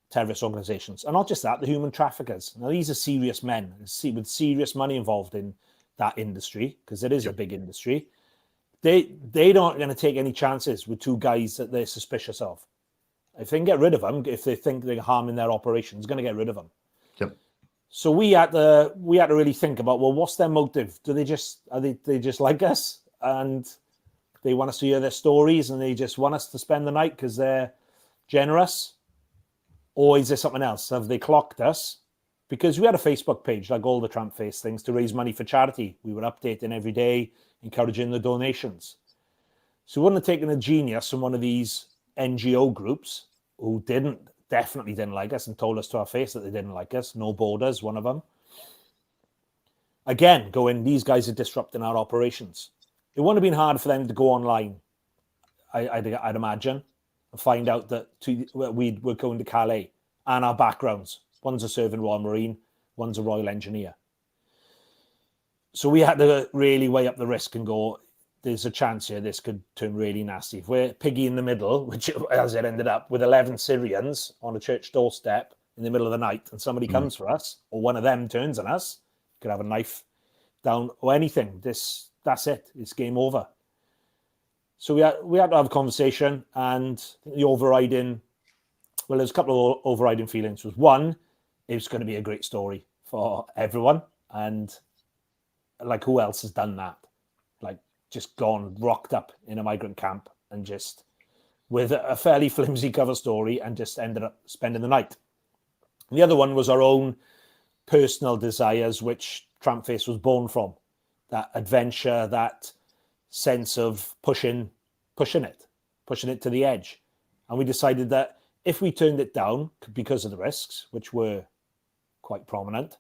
terrorist organizations. And not just that, the human traffickers. Now, these are serious men with serious money involved in that industry, because it is a big industry. They aren't going to take any chances with two guys that they're suspicious of. If they can get rid of them, if they think they're harming their operations, going to get rid of them. Yep. So we had to really think about, well, what's their motive? Are they just like us, and they want us to hear their stories, and they just want us to spend the night because they're generous? Or is there something else? Have they clocked us? Because we had a Facebook page, like all the Trampface things, to raise money for charity. We were updating every day, encouraging the donations. So we wouldn't have taken a genius from one of these NGO groups who definitely didn't like us and told us to our face that they didn't like us. No Borders, one of them. Again, these guys are disrupting our operations. It wouldn't have been hard for them to go online, I'd imagine, and find out that we were going to Calais and our backgrounds. One's a serving Royal Marine, one's a Royal Engineer. So we had to really weigh up the risk and go, there's a chance here this could turn really nasty. If we're piggy in the middle, which as it ended up, with 11 Syrians on a church doorstep in the middle of the night, and somebody comes for us, or one of them turns on us, could have a knife down or anything. That's it. It's game over. So we had to have a conversation, and there's a couple of overriding feelings. One, it was going to be a great story for everyone, and like, who else has done that? Like, just rocked up in a migrant camp and just with a fairly flimsy cover story and just ended up spending the night. And the other one was our own personal desires, which Trampface was born from. That adventure, that sense of pushing it to the edge. And we decided that if we turned it down because of the risks, which were quite prominent,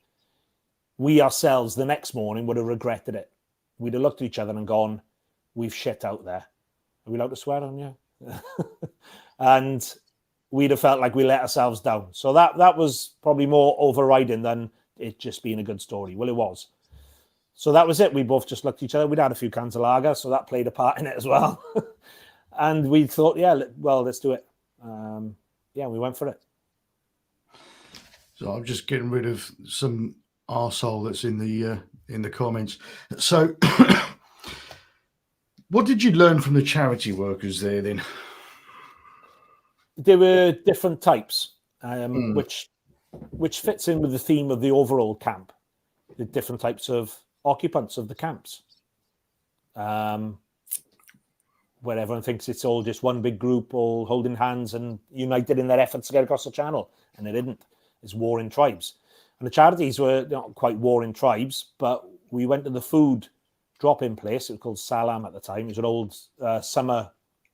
we ourselves the next morning would have regretted it. We'd have looked at each other and gone, we've shit out there. Are we allowed to swear on you? And we'd have felt like we let ourselves down. So that was probably more overriding than it just being a good story. Well, it was. So that was it. We both just looked at each other. We'd had a few cans of lager, so that played a part in it as well. And we thought, let's do it. We went for it. So I'm just getting rid of some arsehole that's in the comments. So what did you learn from the charity workers there then? There were different types, which fits in with the theme of the overall camp. The different types of occupants of the camps. Where everyone thinks it's all just one big group all holding hands and united in their efforts to get across the channel. And it isn't. It's warring tribes. And the charities were not quite warring tribes, but we went to the food drop-in place. It was called Salam at the time. It was an old summer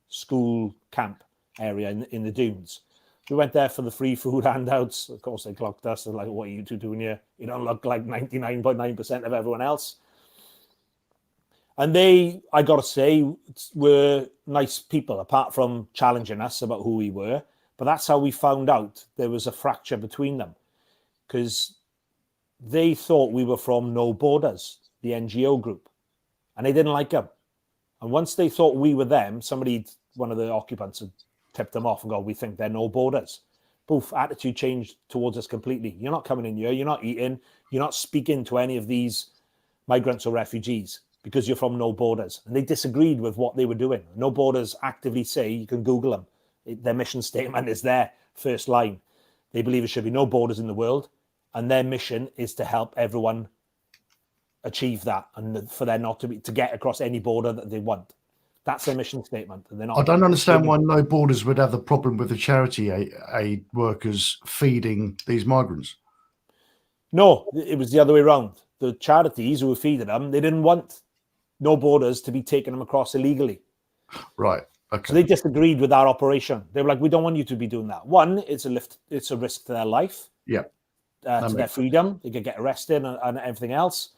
school camp area in the dunes. We went there for the free food handouts. Of course, they clocked us. They're like, what are you two doing here? You don't look like 99.9% of everyone else. And they, I got to say, were nice people, apart from challenging us about who we were. But that's how we found out there was a fracture between them. Because they thought we were from No Borders, the NGO group. And they didn't like them. And once they thought we were them, one of the occupants had tipped them off and go, we think they're No Borders. Poof, attitude changed towards us completely. You're not coming in here, you're not eating, you're not speaking to any of these migrants or refugees because you're from No Borders. And they disagreed with what they were doing. No Borders actively say, you can Google them, their mission statement is there, first line. They believe there should be no borders in the world, and their mission is to help everyone achieve that, and for there not to get across any border that they want. That's their mission statement. And they're not. I don't understand why No Borders would have the problem with the charity aid workers feeding these migrants. No, it was the other way around. The charities who were feeding them, they didn't want No Borders to be taking them across illegally. Right. Okay. So they disagreed with our operation. They were like, we don't want you to be doing that. One, it's a risk to their life. Yeah. To their freedom. They could get arrested and everything else.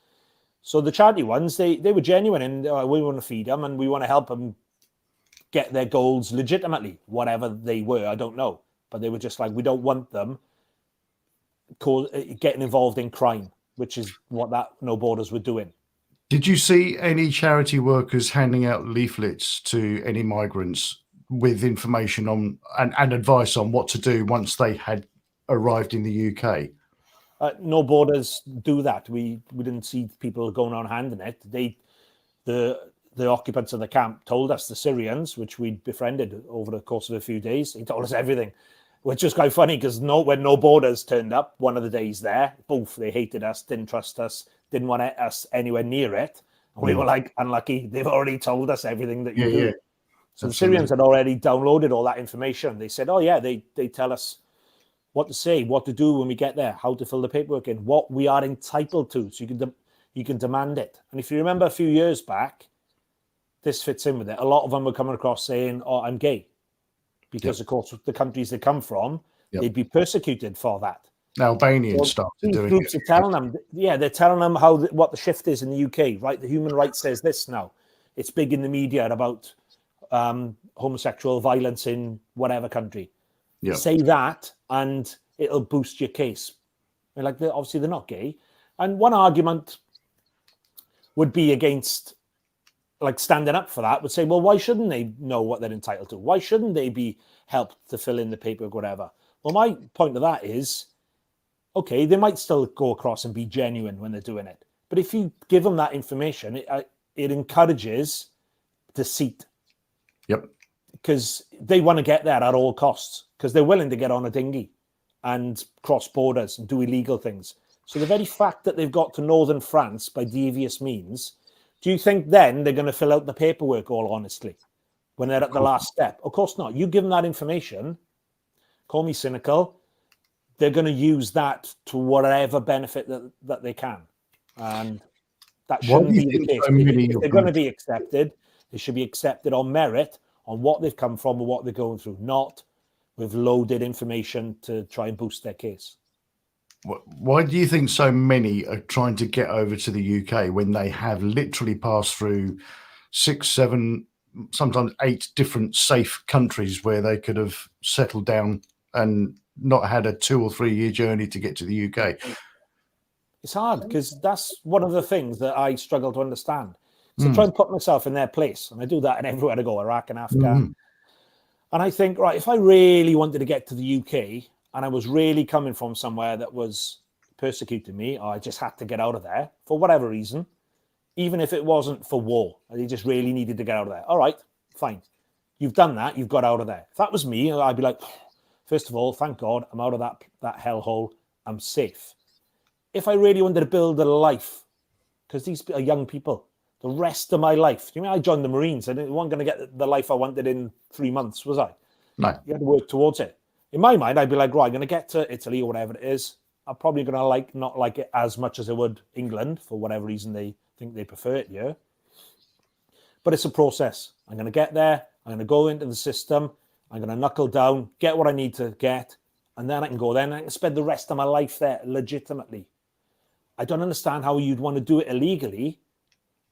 So the charity ones, they were genuine, and we want to feed them and we want to help them get their goals legitimately, whatever they were. I don't know. But they were just like, we don't want them getting involved in crime, which is what that No Borders were doing. Did you see any charity workers handing out leaflets to any migrants with information on and advice on what to do once they had arrived in the UK? No Borders do that. We didn't see people going on handing it. The occupants of the camp told us, the Syrians, which we befriended over the course of a few days, they told us everything, which was quite funny because when No Borders turned up one of the days there, both they hated us, didn't trust us, didn't want us anywhere near it. And we were like, unlucky, they've already told us everything that you do. Yeah. So the Syrians had already downloaded all that information. They said, they tell us what to say, what to do when we get there, how to fill the paperwork in, what we are entitled to, so you can demand it. And if you remember a few years back, this fits in with it. A lot of them were coming across saying, I'm gay. Because, of course, the countries they come from, they'd be persecuted for that. Albanians started doing groups it. Are telling them, they're telling them what the shift is in the UK, right? The human rights says this now. It's big in the media about homosexual violence in whatever country. Say that and it'll boost your case. And obviously they're not gay. And one argument would be against standing up for that, would say, well, why shouldn't they know what they're entitled to? Why shouldn't they be helped to fill in the paperwork, whatever? Well, my point of that is, okay, they might still go across and be genuine when they're doing it. But if you give them that information, it encourages deceit. Yep. Because they want to get there at all costs, because they're willing to get on a dinghy and cross borders and do illegal things. So the very fact that they've got to northern France by devious means, do you think then they're going to fill out the paperwork all honestly when they're at the last step? Of course not. You give them that information, call me cynical, they're going to use that to whatever benefit that they can. And that shouldn't be the case. If they're going to be accepted, they should be accepted on merit, on what they've come from and what they're going through, not with loaded information to try and boost their case. Why do you think so many are trying to get over to the UK when they have literally passed through 6, 7, sometimes 8 different safe countries where they could have settled down and not had a 2 or 3 year journey to get to the UK? It's hard because that's one of the things that I struggle to understand. So Mm. try and put myself in their place, and I do that in everywhere I go, Iraq and Afghan. And I think, right, if I really wanted to get to the UK and I was really coming from somewhere that was persecuting me, or I just had to get out of there for whatever reason, even if it wasn't for war, they just really needed to get out of there. All right, fine. You've done that. You've got out of there. If that was me, I'd be like, first of all, thank God I'm out of that hellhole. I'm safe. If I really wanted to build a life, because these are young people, the rest of my life. You mean I joined the Marines? I wasn't going to get the life I wanted in 3 months, was I? No. You had to work towards it. In my mind, I'd be like, right, I'm going to get to Italy or whatever it is. I'm probably going to not like it as much as I would England for whatever reason they think they prefer it here. But it's a process. I'm going to get there. I'm going to go into the system. I'm going to knuckle down, get what I need to get, and then I can go there and I can spend the rest of my life there legitimately. I don't understand how you'd want to do it illegally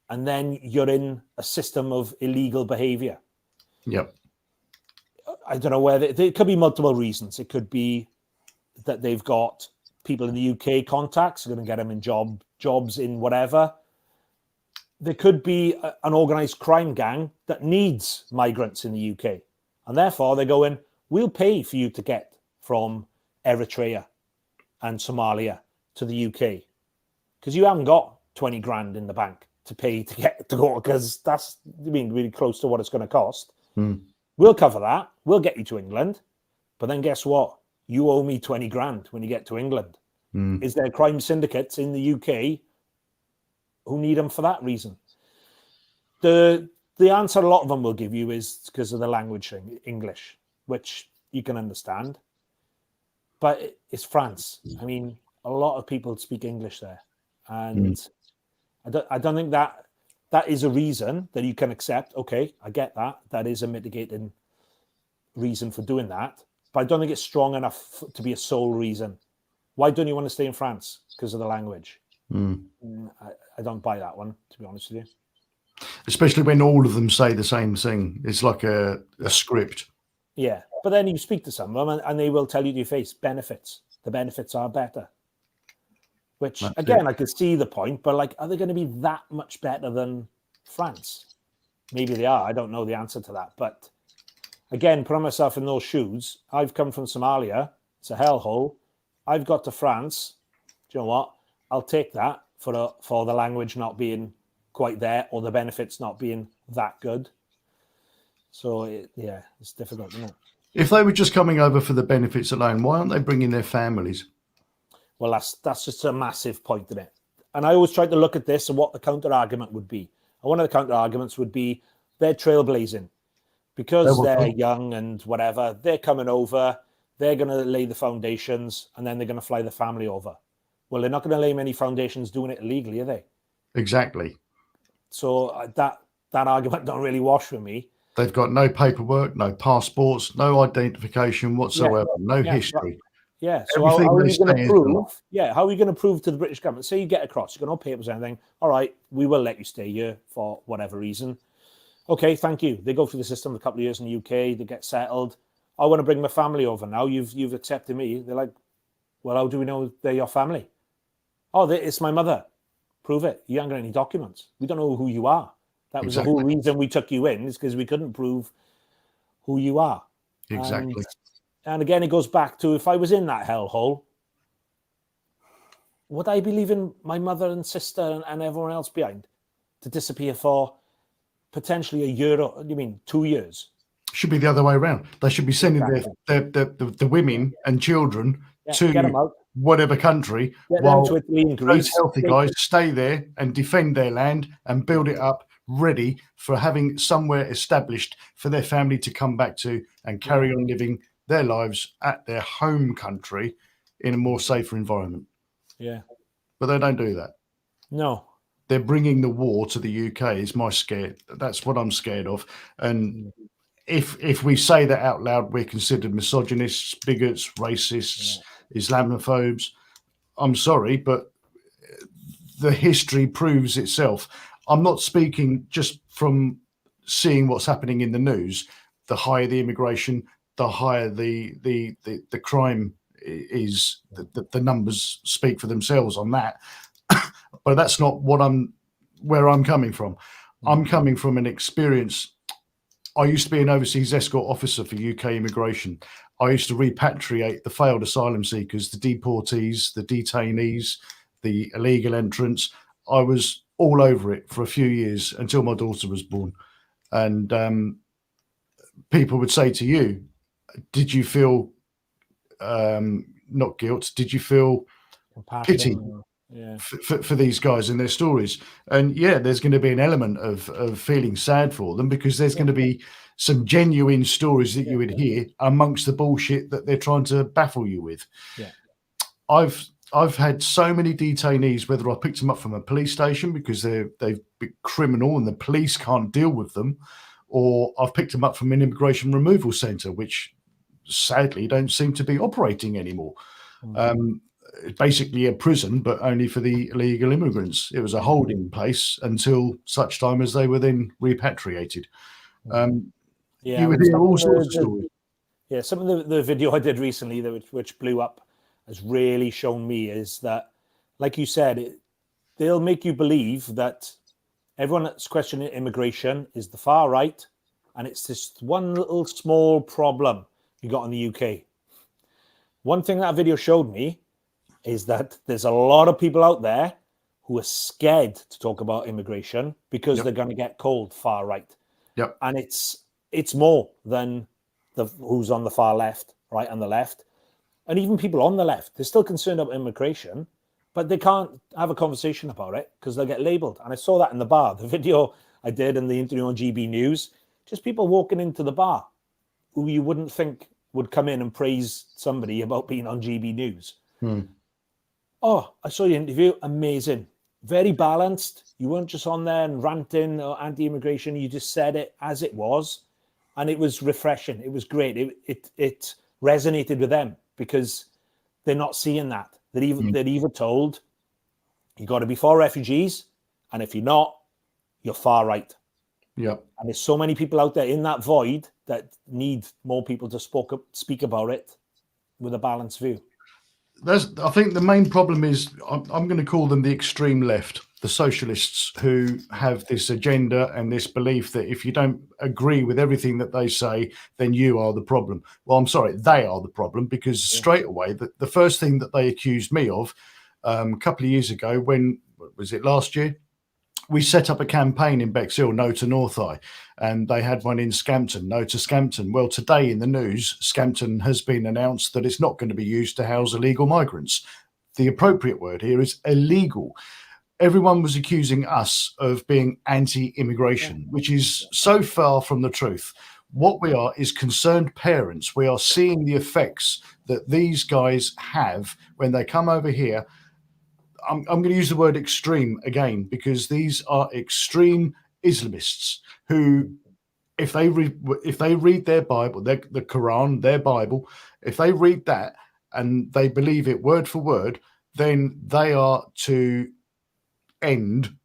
and then you're in a system of illegal behavior. Yep. I don't know whether there could be multiple reasons. It could be that they've got people in the UK contacts, are going to get them in jobs in whatever. There could be an organized crime gang that needs migrants in the UK. And therefore they're going, we'll pay for you to get from Eritrea and Somalia to the UK. Because you haven't got 20 grand in the bank to pay to go, because that's really close to what it's going to cost. We'll cover that. We'll get you to England. But then guess what? You owe me 20 grand when you get to England. Is there crime syndicates in the UK who need them for that reason? The answer a lot of them will give you is because of the language thing, English, which you can understand. But it's France. I mean, a lot of people speak English there. And I don't think that is a reason that you can accept. Okay, I get that. That is a mitigating reason for doing that. But I don't think it's strong enough to be a sole reason. Why don't you want to stay in France? Because of the language. I don't buy that one, to be honest with you. Especially when all of them say the same thing. It's like a script. Yeah, but then you speak to some of them and they will tell you to your face, benefits. The benefits are better. Which, again, I could see the point, but like, are they going to be that much better than France? Maybe they are. I don't know the answer to that. But again, putting myself in those shoes, I've come from Somalia. It's a hellhole. I've got to France. Do you know what? I'll take that for the language not being quite there or the benefits not being that good. So, it's difficult, isn't it? If they were just coming over for the benefits alone, why aren't they bringing their families? Well, that's just a massive point in it. And I always try to look at this and what the counter-argument would be. And one of the counter-arguments would be they're trailblazing. Because they're young and whatever, they're coming over, they're going to lay the foundations, and then they're going to fly the family over. Well, they're not going to lay many foundations doing it illegally, are they? Exactly. So that argument don't really wash with me. They've got no paperwork, no passports, no identification whatsoever, no history. Right. Yeah, so how are you going to prove? Yeah, how are you going to prove to the British government? Say you get across, you've got no papers or anything. All right, we will let you stay here for whatever reason. Okay, thank you. They go through the system a couple of years in the UK, they get settled. I want to bring my family over now. You've accepted me. They're like, well, how do we know they're your family? Oh, it's my mother. Prove it. You haven't got any documents. We don't know who you are. That was the whole reason we took you in, is because we couldn't prove who you are. Exactly. And again, it goes back to, if I was in that hellhole, would I be leaving my mother and sister and everyone else behind to disappear for potentially a year, or 2 years? Should be the other way around. They should be sending the women and children to whatever country, while those healthy guys stay there and defend their land and build it up, ready for having somewhere established for their family to come back to and carry on living their lives at their home country in a more safer environment. Yeah. But they don't do that. No. They're bringing the war to the UK is my scare. That's what I'm scared of. And if we say that out loud, we're considered misogynists, bigots, racists, Islamophobes. I'm sorry, but the history proves itself. I'm not speaking just from seeing what's happening in the news. The higher the immigration, the higher the crime is the numbers speak for themselves on that. But that's not where I'm coming from. I'm coming from an experience. I used to be an overseas escort officer for UK immigration. I used to repatriate the failed asylum seekers, the deportees, the detainees, the illegal entrants. I was all over it for a few years until my daughter was born. And people would say to you, did you feel not guilt? Did you feel pity for these guys and their stories? And yeah, there's going to be an element of feeling sad for them, because there's going to be some genuine stories that you would hear amongst the bullshit that they're trying to baffle you with. Yeah. I've had so many detainees, whether I picked them up from a police station because they've been criminal and the police can't deal with them, or I've picked them up from an immigration removal centre, which sadly don't seem to be operating anymore. Basically a prison, but only for the illegal immigrants. It was a holding place until such time as they were then repatriated. You would hear all sorts of stories. Yeah, some of the video I did recently, which blew up, has really shown me is that, like you said, they'll make you believe that everyone that's questioning immigration is the far right, and it's this one little small problem you got in the UK. One thing that video showed me is that there's a lot of people out there who are scared to talk about immigration because they're going to get called far right. Yep. And it's more than who's on the far left, right, and the left. And even people on the left, they're still concerned about immigration, but they can't have a conversation about it because they'll get labelled. And I saw that in the bar. The video I did in the interview on GB News, just people walking into the bar who you wouldn't think would come in and praise somebody about being on GB News. Oh, I saw your interview. Amazing. Very balanced. You weren't just on there and ranting or anti-immigration. You just said it as it was. And it was refreshing. It was great. It resonated with them because they're not seeing that. They're either told you got to be for refugees, and if you're not, you're far right. Yeah. And there's so many people out there in that void that need more people to speak about it with a balanced view. I think the main problem is I'm going to call them the extreme left, the socialists, who have this agenda and this belief that if you don't agree with everything that they say, then you are the problem. Well, I'm sorry, they are the problem, because straight away, the first thing that they accused me of a couple of years ago, when was it last year? We set up a campaign in Bexhill, no to North Eye, and they had one in Scampton, no to Scampton. Well, today in the news, Scampton has been announced that it's not going to be used to house illegal migrants. The appropriate word here is illegal. Everyone was accusing us of being anti-immigration, which is so far from the truth. What we are is concerned parents. We are seeing the effects that these guys have when they come over here. I'm going to use the word extreme again, because these are extreme Islamists who, if they read their Bible, the Quran, their Bible, if they read that and they believe it word for word, then they are to end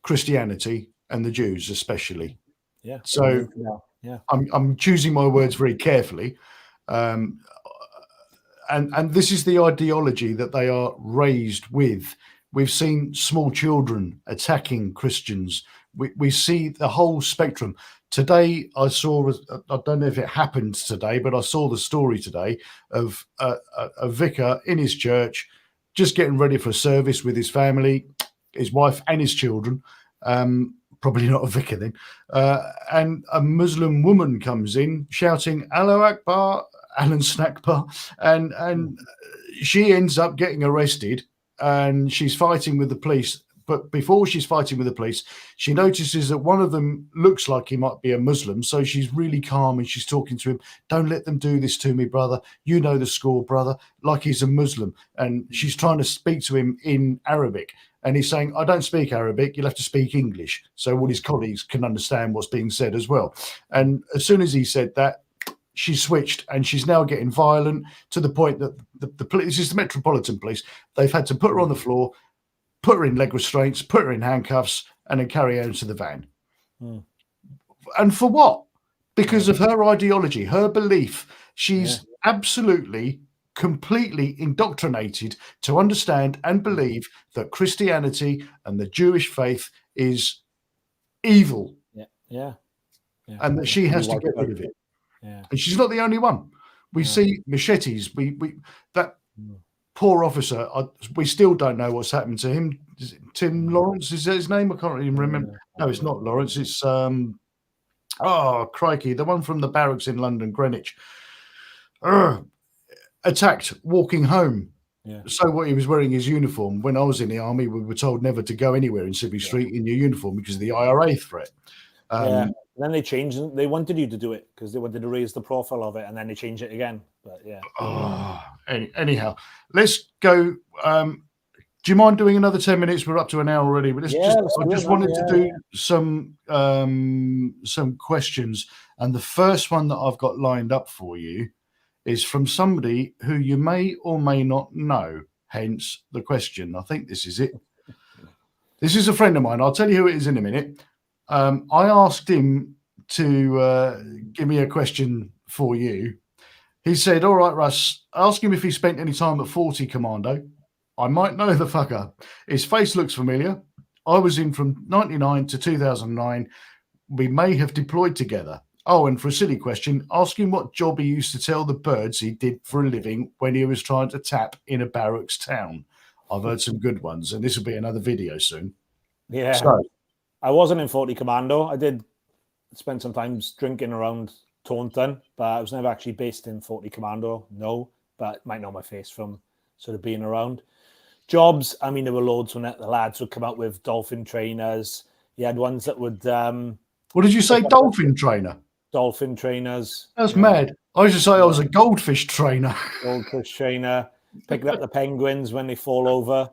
Christianity and the Jews especially. Yeah. So I'm choosing my words very carefully. And this is the ideology that they are raised with. We've seen small children attacking Christians. We see the whole spectrum. Today, I don't know if it happened today, but I saw the story today of a vicar in his church just getting ready for a service with his family, his wife and his children. Probably not a vicar then. And a Muslim woman comes in shouting, "Allahu Akbar, Alan Snackbar," and she ends up getting arrested, and she's fighting with the police. But before she's fighting with the police, she notices that one of them looks like he might be a Muslim. So she's really calm and she's talking to him. "Don't let them do this to me, brother. You know the score, brother," like he's a Muslim. And she's trying to speak to him in Arabic. And he's saying, "I don't speak Arabic. You'll have to speak English." So all his colleagues can understand what's being said as well. And as soon as he said that, she switched, and she's now getting violent to the point that the police, this is the Metropolitan Police, they've had to put her on the floor, put her in leg restraints, put her in handcuffs, and then carry her into the van. And for what? Because of her ideology, her belief. She's absolutely completely indoctrinated to understand and believe that Christianity and the Jewish faith is evil, Yeah. and that she has to get rid of it. Yeah. And she's not the only one. We see machetes. We that poor officer. We still don't know what's happened to him. Is it Tim Lawrence? Is that his name? I can't even remember. No, it's not Lawrence. It's oh crikey, the one from the barracks in London, Greenwich. Attacked walking home. Yeah. So what, he was wearing his uniform. When I was in the army, we were told never to go anywhere in Civvy Street in your uniform because of the IRA threat. And then they changed. They wanted you to do it because they wanted to raise the profile of it, and then they changed it again. But yeah. Anyhow, let's go. Do you mind doing another 10 minutes? We're up to an hour already. But I just wanted to do some questions, and the first one that I've got lined up for you is from somebody who you may or may not know. Hence the question. I think this is it. This is a friend of mine. I'll tell you who it is in a minute. I asked him to give me a question for you. He said, all right, Russ, ask him if he spent any time at 40 Commando. I might know the fucker. His face looks familiar. I was in from 99 to 2009. We may have deployed together. Oh, and for a silly question, ask him what job he used to tell the birds he did for a living when he was trying to tap in a barracks town. I've heard some good ones, and this will be another video soon. Yeah. So, I wasn't in 40 Commando. I did spend some time drinking around Taunton, but I was never actually based in 40 Commando. No, but might know my face from sort of being around. Jobs, I mean, there were loads when the lads would come out with dolphin trainers. You had ones that would... what did you say, dolphin trainer? Dolphin trainers. That's mad. I used to say I was a goldfish trainer. Goldfish trainer. Picking up the penguins when they fall over.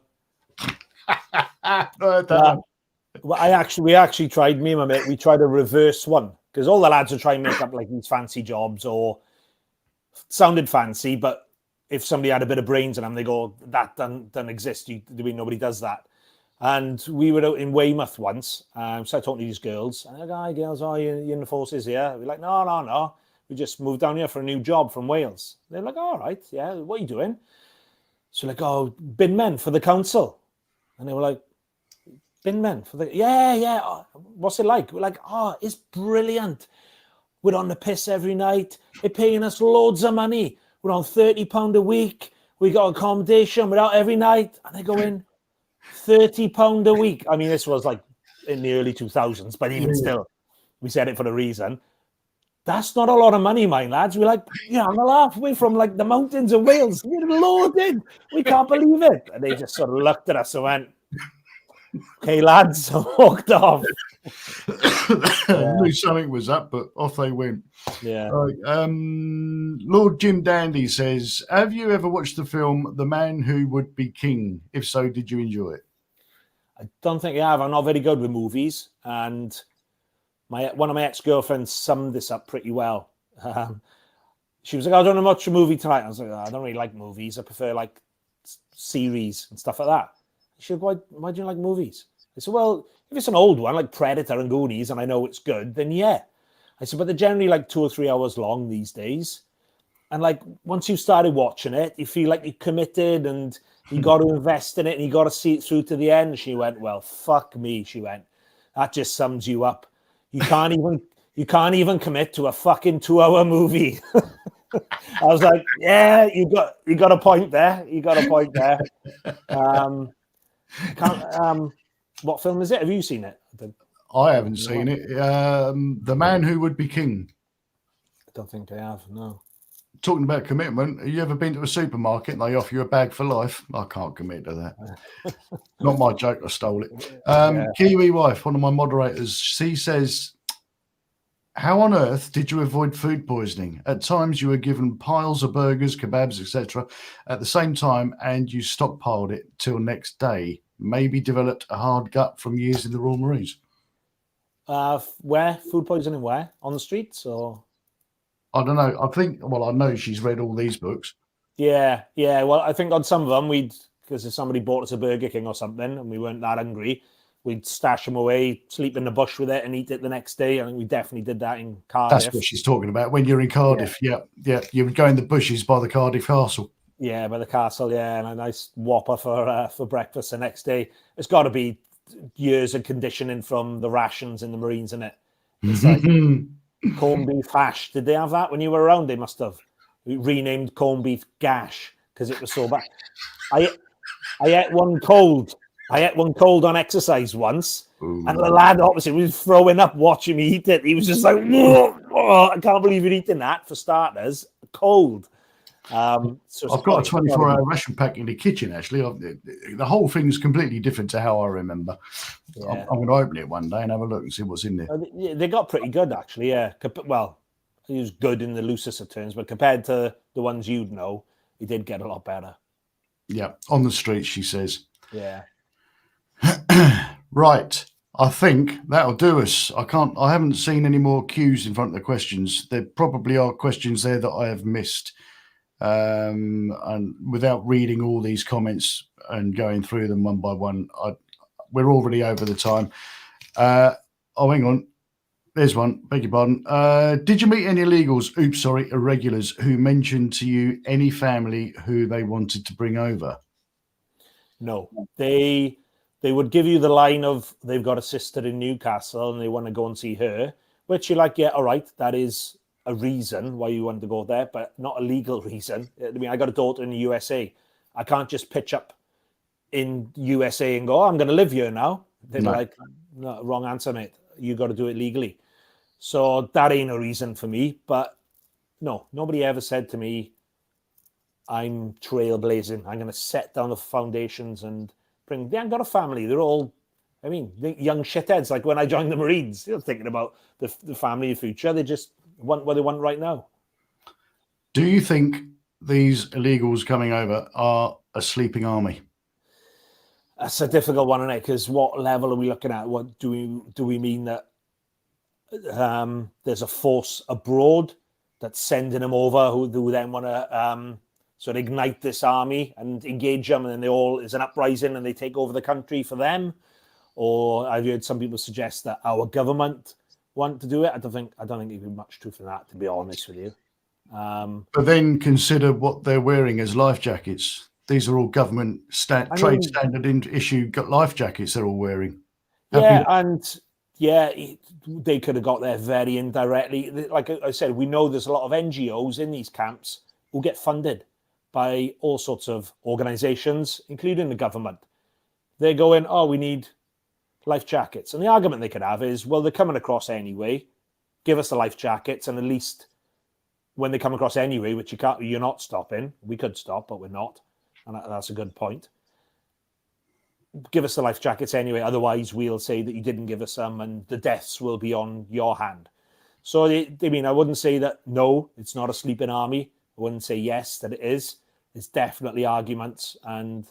We actually tried, me and my mate, we tried a reverse one. Because all the lads would try and make up like these fancy jobs or sounded fancy, but if somebody had a bit of brains in them, they go, that doesn't exist. Nobody does that. And we were out in Weymouth once, started talking to these girls. And they're like, hi, girls, you in the forces here? We're like, no. We just moved down here for a new job from Wales. They're like, all right, yeah, what are you doing? So like, oh, bin men for the council. And they were like, bin men for the... Yeah. Oh, what's it like? We're like, oh, it's brilliant. We're on the piss every night. They're paying us loads of money. We're on £30 a week. We got accommodation. We're out every night. And they go in, £30 a week. I mean, this was like in the early 2000s, but even still, we said it for a reason. That's not a lot of money, my lads. We're like, I'm a laugh. We're from like the mountains of Wales. We're loaded. We can't believe it. And they just sort of looked at us and went, okay, lads, I walked off. Knew something was up, but off they went. Yeah. Right. Lord Jim Dandy says, have you ever watched the film The Man Who Would Be King? If so, did you enjoy it? I don't think I have. I'm not very good with movies. And one of my ex-girlfriends summed this up pretty well. She was like, I don't know much a movie tonight. I was like, I don't really like movies. I prefer like series and stuff like that. She said, why do you like movies? I said, well, if it's an old one like Predator and Goonies and I know it's good, then yeah. I said, but they're generally like 2 or 3 hours long these days. And like once you started watching it, you feel like you're committed and you got to invest in it and you got to see it through to the end. She went, well, fuck me. She went, that just sums you up. You can't even commit to a fucking 2-hour movie. I was like, yeah, you got a point there. You got a point there. What film is it? Have you seen it? I haven't seen it. The Man Who Would Be King. I don't think I have, no. Talking about commitment, have you ever been to a supermarket and they offer you a bag for life? I can't commit to that. Not my joke, I stole it. Kiwi Wife, one of my moderators, she says, how on earth did you avoid food poisoning? At times you were given piles of burgers, kebabs, etc. at the same time and you stockpiled it till next day. Maybe developed a hard gut from years in the Royal Marines. Where? Food poisoning where? On the streets or? I don't know. I know she's read all these books. Yeah. Well, I think on some of them because if somebody bought us a Burger King or something and we weren't that hungry, we'd stash them away, sleep in the bush with it and eat it the next day. I think we definitely did that in Cardiff. That's what she's talking about. When you're in Cardiff, yeah. You would go in the bushes by the Cardiff Castle. Yeah, by the castle, yeah, and a nice whopper for breakfast the next day. It's got to be years of conditioning from the rations in the Marines, isn't it? It's like corned beef hash. Did they have that when you were around? They must have. We renamed corned beef gash because it was so bad. I ate one cold. I ate one cold on exercise once, and the lad opposite was throwing up watching me eat it. He was just like, "Whoa, I can't believe you're eating that for starters, cold." So I've got a 24-hour ration pack in the kitchen, actually. The whole thing's completely different to how I remember. Yeah. I'm going to open it one day and have a look and see what's in there. They got pretty good, actually, yeah. Well, he was good in the loosest of terms, but compared to the ones you'd know, he did get a lot better. Yeah, on the streets, she says. Yeah. Right. I think that'll do us. I haven't seen any more cues in front of the questions. There probably are questions there that I have missed. And without reading all these comments and going through them one by one, we're already over the time. Hang on. There's one. Beg your pardon. Did you meet any irregulars who mentioned to you any family who they wanted to bring over? No. They would give you the line of they've got a sister in Newcastle and they want to go and see her, which you're like, yeah, all right, that is a reason why you want to go there, but not a legal reason. I mean, I got a daughter in the USA. I can't just pitch up in USA and go, I'm going to live here now. They're like, no, wrong answer, mate. You got to do it legally. So that ain't a reason for me. But no, nobody ever said to me, I'm trailblazing. I'm going to set down the foundations and bring. They ain't got a family. They're all, I mean, young shitheads. Like when I joined the Marines, they're thinking about the family future. They just want what they want right now. Do you think these illegals coming over are a sleeping army? That's a difficult one, isn't it? Because what level are we looking at? What do we mean that there's a force abroad that's sending them over who then want to sort of ignite this army and engage them, and then is an uprising and they take over the country for them? Or I've heard some people suggest that our government want to do it. I don't think there'd be much truth in that, to be honest with you. But then consider what they're wearing as life jackets. These are all government trade standard issue life jackets they're all wearing. They could have got there very indirectly. Like I said, we know there's a lot of NGOs in these camps who get funded by all sorts of organizations, including the government. They're going, oh, we need life jackets. And the argument they could have is, well, they're coming across anyway. Give us the life jackets, and at least when they come across anyway, which you're not stopping. We could stop, but we're not. And that's a good point. Give us the life jackets anyway. Otherwise, we'll say that you didn't give us some and the deaths will be on your hand. So, I wouldn't say that, no, it's not a sleeping army. I wouldn't say yes, that it is. There's definitely arguments and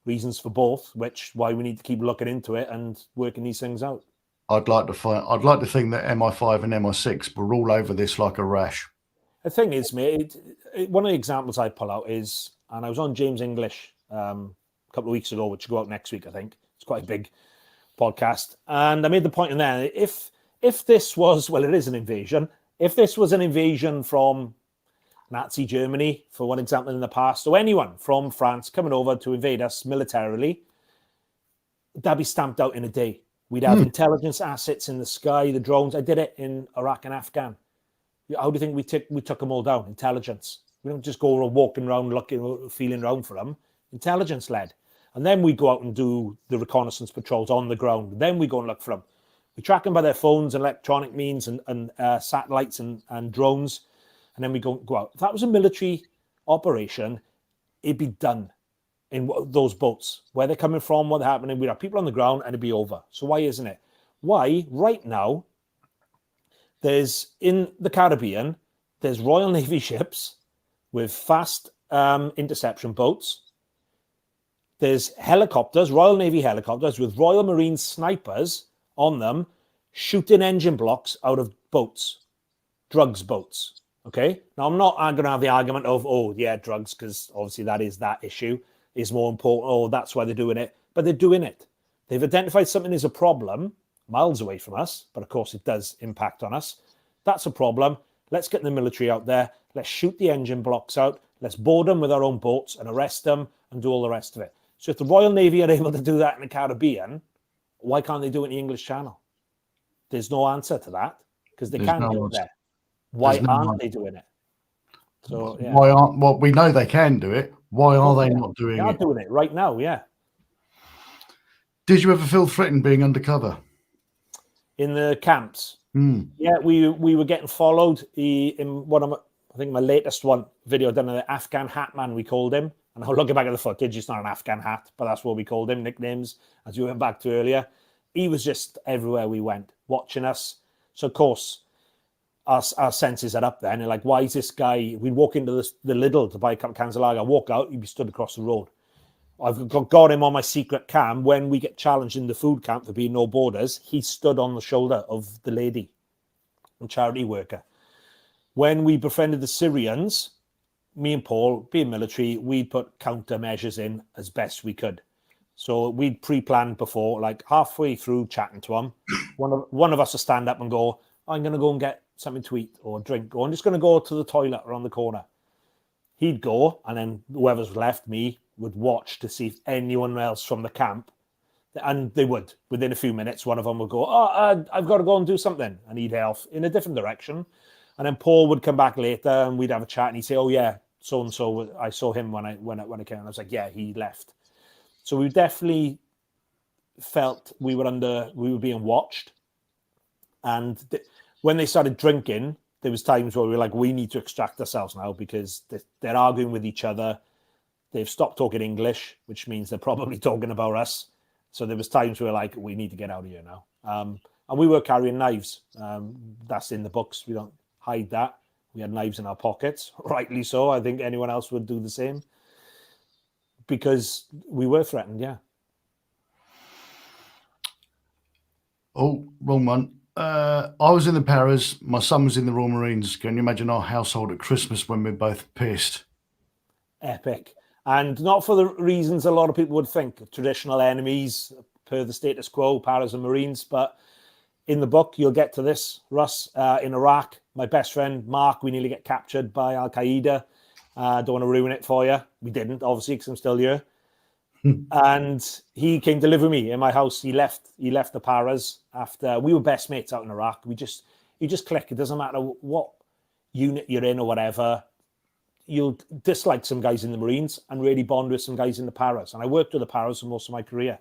reasons for both, why we need to keep looking into it and working these things out. I'd like to think that MI5 and MI6 were all over this like a rash. The thing is, mate, one of the examples I pull out is, and I was on James English a couple of weeks ago, which will go out next week, I think. It's quite a big podcast. And I made the point in there, if this was, well, it is an invasion. If this was an invasion from Nazi Germany, for one example in the past, or anyone from France coming over to invade us militarily, that'd be stamped out in a day. We'd have intelligence assets in the sky, the drones. I did it in Iraq and Afghan. How do you think we took them all down? Intelligence. We don't just go walking around looking, feeling around for them. Intelligence led. And then we go out and do the reconnaissance patrols on the ground. Then we go and look for them. We track them by their phones and electronic means and satellites and drones. And then we go out. If that was a military operation, it'd be done in those boats. Where they're coming from, what they're happening. We'd have people on the ground and it'd be over. So why isn't it? Why, right now, there's in the Caribbean, there's Royal Navy ships with fast interception boats. There's helicopters, Royal Navy helicopters with Royal Marine snipers on them, shooting engine blocks out of boats, drugs boats. Okay. Now I'm going to have the argument of, oh yeah, drugs, because obviously that issue is more important. Oh, that's why they're doing it. But they're doing it. They've identified something as a problem miles away from us, but of course it does impact on us. That's a problem. Let's get the military out there. Let's shoot the engine blocks out. Let's board them with our own boats and arrest them and do all the rest of it. So if the Royal Navy are able to do that in the Caribbean, why can't they do it in the English Channel? There's no answer to that because they can't do it there. Why aren't they doing it? So yeah. Why aren't? Well, we know they can do it. Why are they not doing it? They are doing it right now. Yeah. Did you ever feel threatened being undercover in the camps? Yeah, we were getting followed. In one of my, I think my latest video done an Afghan hat man, we called him. And I'm looking back at the footage, it's not an Afghan hat, but that's what we called him, nicknames, as you went back to earlier. He was just everywhere we went, watching us. So, of course, our senses are up then. And like, why is this guy? We'd walk into the Lidl to buy a cup of cans of lager, walk out, he'd be stood across the road. I've got him on my secret cam. When we get challenged in the food camp for being no borders, he stood on the shoulder of the lady, a charity worker. When we befriended the Syrians, me and Paul, being military, we put countermeasures in as best we could. So we'd pre-planned before, like halfway through chatting to him, one of us would stand up and go, I'm going to go and get something to eat or drink, or I'm just going to go to the toilet around the corner. He'd go, and then whoever's left, me, would watch to see if anyone else from the camp, and they would. Within a few minutes, one of them would go, I've got to go and do something, and he'd head off in a different direction. And then Paul would come back later, and we'd have a chat, and he'd say, oh yeah, so and so, I saw him when I came. And I was like, yeah, he left. So we definitely felt we were being watched. And when they started drinking, there was times where we were like, we need to extract ourselves now because they're arguing with each other. They've stopped talking English, which means they're probably talking about us. So there was times where we were like, we need to get out of here now. And we were carrying knives. That's in the books. We don't hide that. We had knives in our pockets, rightly so. I think anyone else would do the same because we were threatened, yeah. Oh, wrong one. I was in the Paras. My son was in the Royal Marines. Can you imagine our household at Christmas when we're both pissed? Epic. And not for the reasons a lot of people would think, traditional enemies per the status quo, Paras and Marines, but in the book, you'll get to this, Russ, in Iraq, my best friend, Mark, we nearly get captured by Al-Qaeda. Don't want to ruin it for you. We didn't, obviously, because I'm still here. And he came to live with me in my house. He left the Paras after we were best mates out in Iraq. You just click. It doesn't matter what unit you're in or whatever. You'll dislike some guys in the Marines and really bond with some guys in the Paras. And I worked with the Paras for most of my career.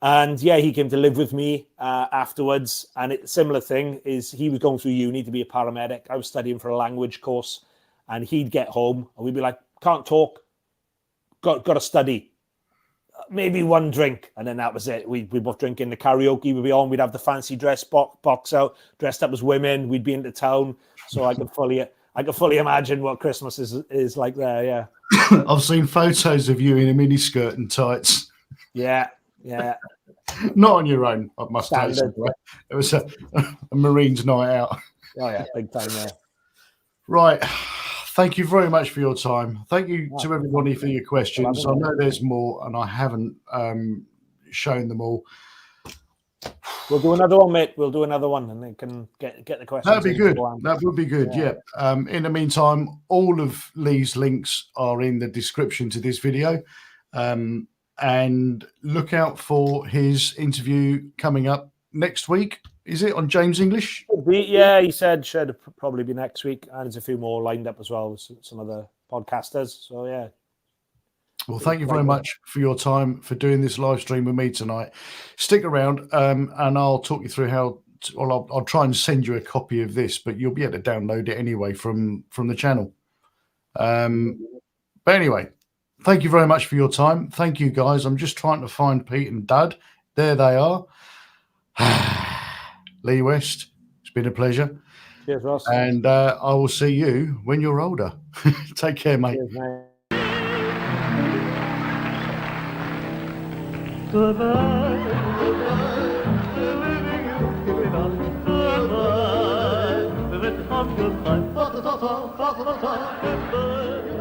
And yeah, he came to live with me afterwards. And similar thing is he was going through uni to be a paramedic. I was studying for a language course, and he'd get home and we'd be like, can't talk, got to study, maybe one drink. And then that was it. We both drinking, the karaoke would be on. We'd have the fancy dress box out, dressed up as women. We'd be into town. So I could fully imagine what Christmas is like there. Yeah. I've seen photos of you in a mini skirt and tights. Yeah. Not on your own, I must say. It was a Marines night out. Oh yeah, big time there. Right. Thank you very much for your time. Thank you to everybody for your questions. I know there's more, and I haven't shown them all. We'll do another one, mate. We'll do another one, and they can get the questions. That'd be good. That would be good. Yeah. In the meantime, all of Lee's links are in the description to this video. And look out for his interview coming up next week. Is it on James English? Yeah, he said should probably be next week. And there's a few more lined up as well with some other podcasters. So, yeah. Well, thank you very much for your time, for doing this live stream with me tonight. Stick around and I'll talk you through how, I'll try and send you a copy of this, but you'll be able to download it anyway from the channel. But anyway, thank you very much for your time. Thank you, guys. I'm just trying to find Pete and Dad. There they are. Lee West, it's been a pleasure. Cheers, Ross. And I will see you when you're older. Take care, mate. Cheers, mate. Goodbye, living you, giving on. Goodbye, with it on goodbye. Goodbye.